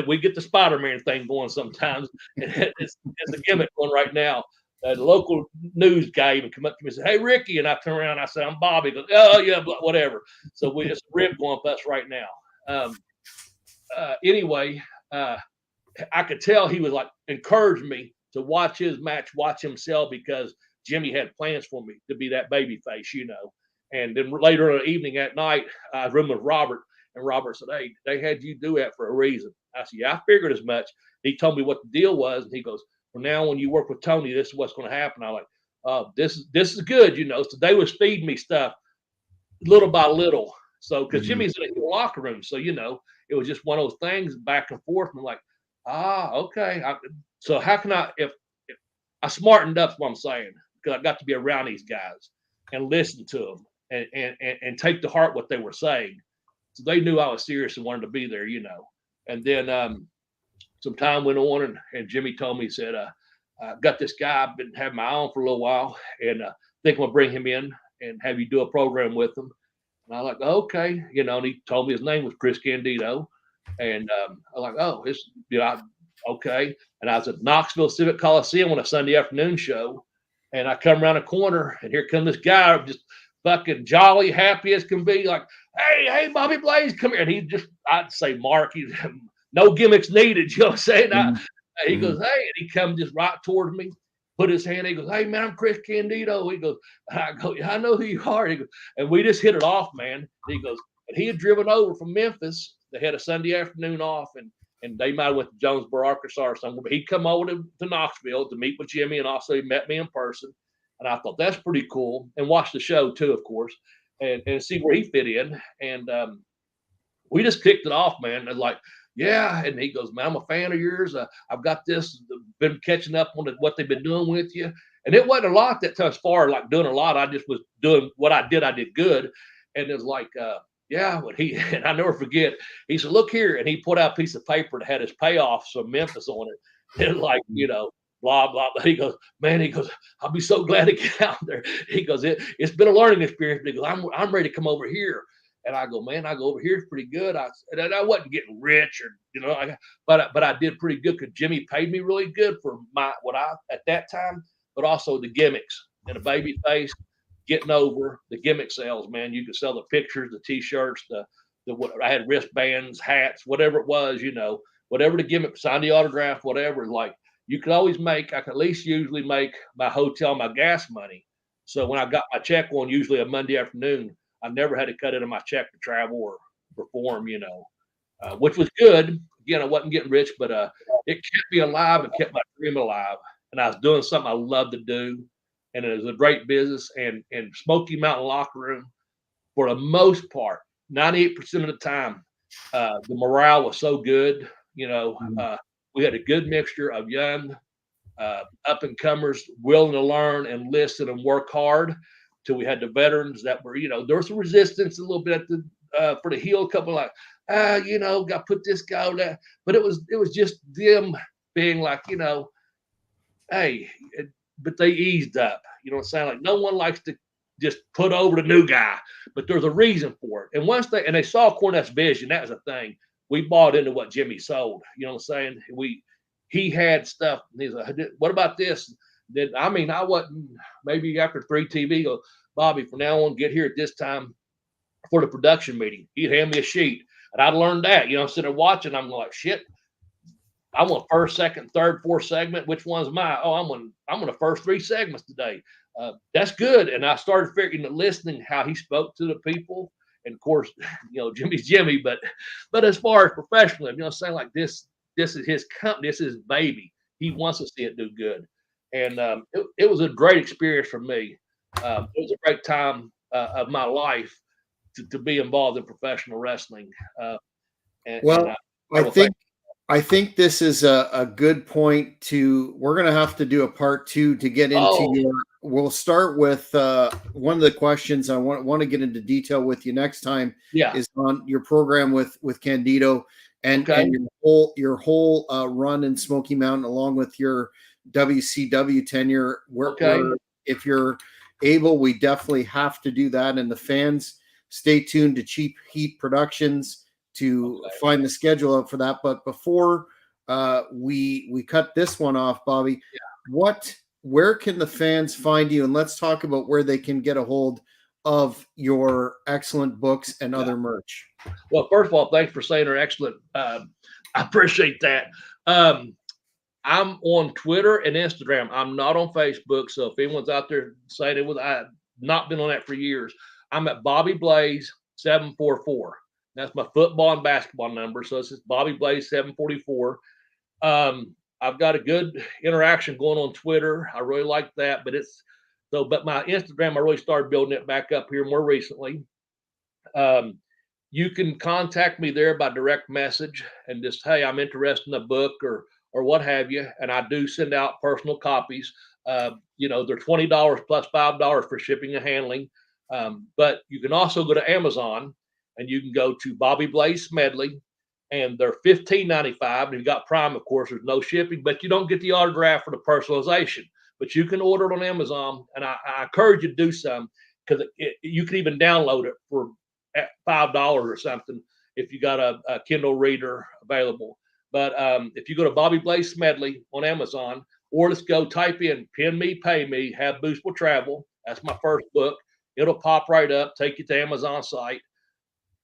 We get the Spider-Man thing going sometimes. It's a gimmick going right now. The local news guy even come up to me and said, "Hey, Ricky," and I turn around and I said, "I'm Bobby." He goes, "Oh yeah, whatever." So it's a rib going for us right now. Anyway, I could tell he was like encouraged me to watch his match, watch him sell, because Jimmy had plans for me to be that baby face, And then later in the evening at night, I was rooming with Robert, and Robert said, "Hey, they had you do that for a reason." I said, "Yeah, I figured as much." He told me what the deal was, and he goes, "Well, now when you work with Tony, this is what's going to happen." I'm like, "Oh, this is good," So they was feeding me stuff little by little. So because Jimmy's in the locker room, so it was just one of those things back and forth. And I'm like, okay. So how can if I smartened up? What I'm saying, because I got to be around these guys and listen to them and take to heart what they were saying. So they knew I was serious and wanted to be there, And then some time went on, and Jimmy told me, he said, "I got this guy I've been having my eye on for a little while, and think I'm gonna bring him in and have you do a program with him." And I was like, "Okay," and he told me his name was Chris Candido, and I was like, "Oh, it's okay." And I was at Knoxville Civic Coliseum on a Sunday afternoon show, and I come around a corner, and here comes this guy, just fucking jolly, happy as can be, like, hey, Bobby Blaze, come here. And he just, I'd say, Mark, he's no gimmicks needed, you know what I'm saying? He goes, "Hey," and he comes just right towards me, put his hand, he goes, "Hey, man, I'm Chris Candido." He goes, I go, "I know who you are." He goes, and we just hit it off, man. He goes, and he had driven over from Memphis. They had a Sunday afternoon off, and they might have went to Jonesboro, Arkansas or somewhere, but he'd come over to Knoxville to meet with Jimmy, and also he met me in person. And I thought, that's pretty cool, and watch the show too, of course, and see where he fit in. And we just kicked it off, man. And like, yeah. And he goes, "Man, I'm a fan of yours. I've got this, been catching up on what they've been doing with you." And it wasn't a lot that time, as far like doing a lot. I just was doing what I did good. And it was like, yeah, but and I never forget, he said, "Look here." And he put out a piece of paper that had his payoffs from Memphis on it. And like, blah, blah, blah. He goes, "Man," "I'll be so glad to get out there." He goes, "It's been a learning experience." But he goes, I'm ready to come over here." And I go, man, I go over here, it's pretty good. And I wasn't getting rich or, but I did pretty good because Jimmy paid me really good for what I at that time, but also the gimmicks and a baby face, getting over the gimmick sales, man. You could sell the pictures, the t-shirts, what I had wristbands, hats, whatever it was, whatever the gimmick, sign the autograph, whatever. Like you could always I could at least usually make my hotel, my gas money. So when I got my check on usually a Monday afternoon, I never had to cut into my check to travel or perform, which was good. Again, I wasn't getting rich, but it kept me alive and kept my dream alive. And I was doing something I loved to do. And it was a great business. And Smoky Mountain locker room, for the most part, 98% of the time, the morale was so good. We had a good mixture of young, up and comers willing to learn and listen and work hard. Till we had the veterans that were, there was some resistance a little bit at for the heel couple, like, got to put this guy on that. But it was just them being like, hey, but they eased up. You know what I'm saying? Like no one likes to just put over the new guy, but there's a reason for it. And once they saw Cornette's vision, that was a thing. We bought into what Jimmy sold. You know what I'm saying? He had stuff. And he's like, what about this? Then I wasn't, maybe after 3 TV, go, Bobby, from now on, get here at this time for the production meeting. He'd hand me a sheet, and I'd learned that. I'm sitting there watching. I'm like, shit. I want first, second, third, fourth segment. Which one's mine? Oh, I'm on the first 3 segments today. That's good. And I started listening how he spoke to the people. And of course, Jimmy's Jimmy, but as far as professionally, saying like this is his company, this is his baby. He wants to see it do good. And it was a great experience for me. It was a great time of my life to be involved in professional wrestling. I think this is a good point we're going to have to do a part 2 to get into we'll start with one of the questions I want to get into detail with you next time is on your program with Candido and your whole run in Smoky Mountain, along with your WCW tenure. Where if you're able, we definitely have to do that. And the fans, stay tuned to Cheap Heat Productions to find the schedule out for that. But before we cut this one off, Bobby, where can the fans find you? And let's talk about where they can get a hold of your excellent books and other merch. Well, first of all, thanks for saying they're excellent. I appreciate that. I'm on Twitter and Instagram. I'm not on Facebook. So if anyone's out there saying I've not been on that for years, I'm at Bobby Blaze 744. That's my football and basketball number. So it's just Bobby Blaze 744. I've got a good interaction going on Twitter. I really like that, but my Instagram, I really started building it back up here more recently. You can contact me there by direct message and just, hey, I'm interested in a book or what have you. And I do send out personal copies. They're $20 plus $5 for shipping and handling. But you can also go to Amazon and you can go to Bobby Blaze Smedley, and they're $15.95. And if you've got Prime, of course, there's no shipping, but you don't get the autograph for the personalization. But you can order it on Amazon, and I encourage you to do some because you can even download it for $5 or something if you got a Kindle reader available. But if you go to Bobby Blaze Smedley on Amazon, or let's go type in Pin Me, Pay Me, Have Boost Will Travel. That's my first book. It'll pop right up, take you to Amazon site.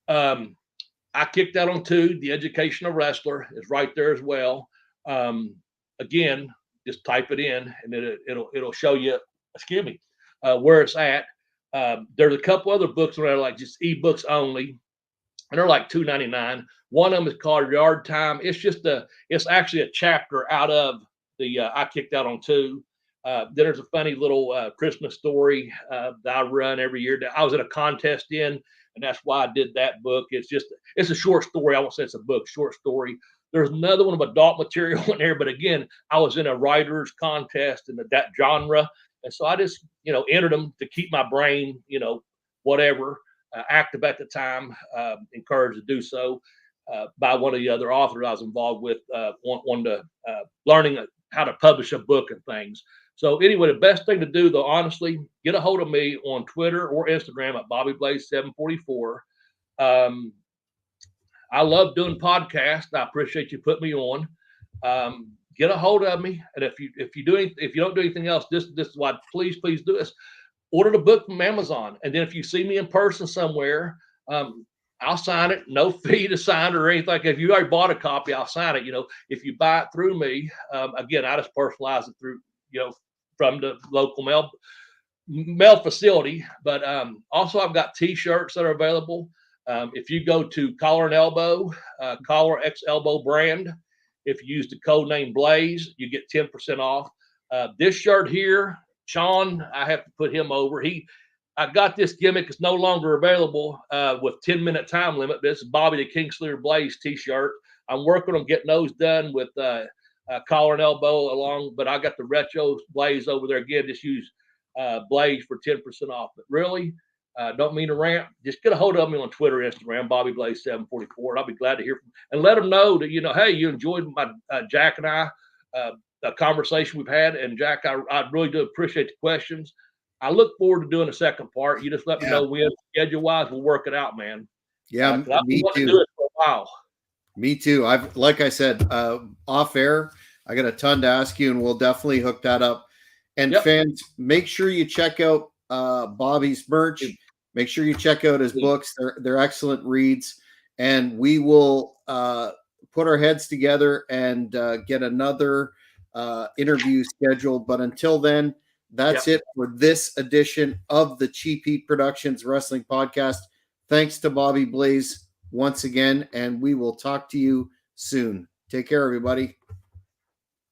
I kicked that on too. The Educational Wrestler is right there as well. Again, just type it in and it'll show you, where it's at. There's a couple other books that are like just ebooks only, and they're like $2.99. One of them is called Yard Time. It's actually a chapter out of the I Kicked Out on Two. Then there's a funny little Christmas story that I run every year that I was in a contest in, and that's why I did that book. It's a short story. I won't say it's a book, short story. There's another one of adult material in there, but again, I was in a writer's contest in that genre, and so I just entered them to keep my brain whatever active at the time. Encouraged to do so by one of the other authors I was involved with, wanting to learning how to publish a book and things. So anyway, the best thing to do, though, honestly, get a hold of me on Twitter or Instagram at Bobby Blaze 744. Um, I love doing podcasts. I appreciate you putting me on. Get a hold of me, and if you don't do anything else, this is why please do this. Order the book from Amazon, and then if you see me in person somewhere, I'll sign it. No fee to sign it or anything. If you already bought a copy, I'll sign it. If you buy it through me, again, I just personalize it through from the local mail facility. But also, I've got T-shirts that are available. If you go to Collar and Elbow, Collar X Elbow brand, if you use the code name Blaze, you get 10% off. This shirt here, Sean, I have to put him over. I got this gimmick. It's no longer available with 10-minute time limit. This is Bobby the Kingslayer Blaze T-shirt. I'm working on getting those done with Collar and Elbow along, but I got the retro Blaze over there. Again, just use Blaze for 10% off. But really, don't mean to rant. Just get a hold of me on Twitter, Instagram, Bobby Blaze 744, and I'll be glad to hear from you. And let them know that hey, you enjoyed my Jack and I a conversation we've had. And Jack, I really do appreciate the questions. I look forward to doing a second part. You just let me know when, schedule wise, we'll work it out, man. Yeah, I've been me wanting too. to do it for a while. Me too. Like I said, off air, I got a ton to ask you, and we'll definitely hook that up. And fans, make sure you check out Bobby's merch. Make sure you check out his books. They're excellent reads. And we will put our heads together and get another interview scheduled. But until then, that's it for this edition of the Cheap Heat Productions Wrestling Podcast. Thanks to Bobby Blaze once again, and we will talk to you soon. Take care, everybody.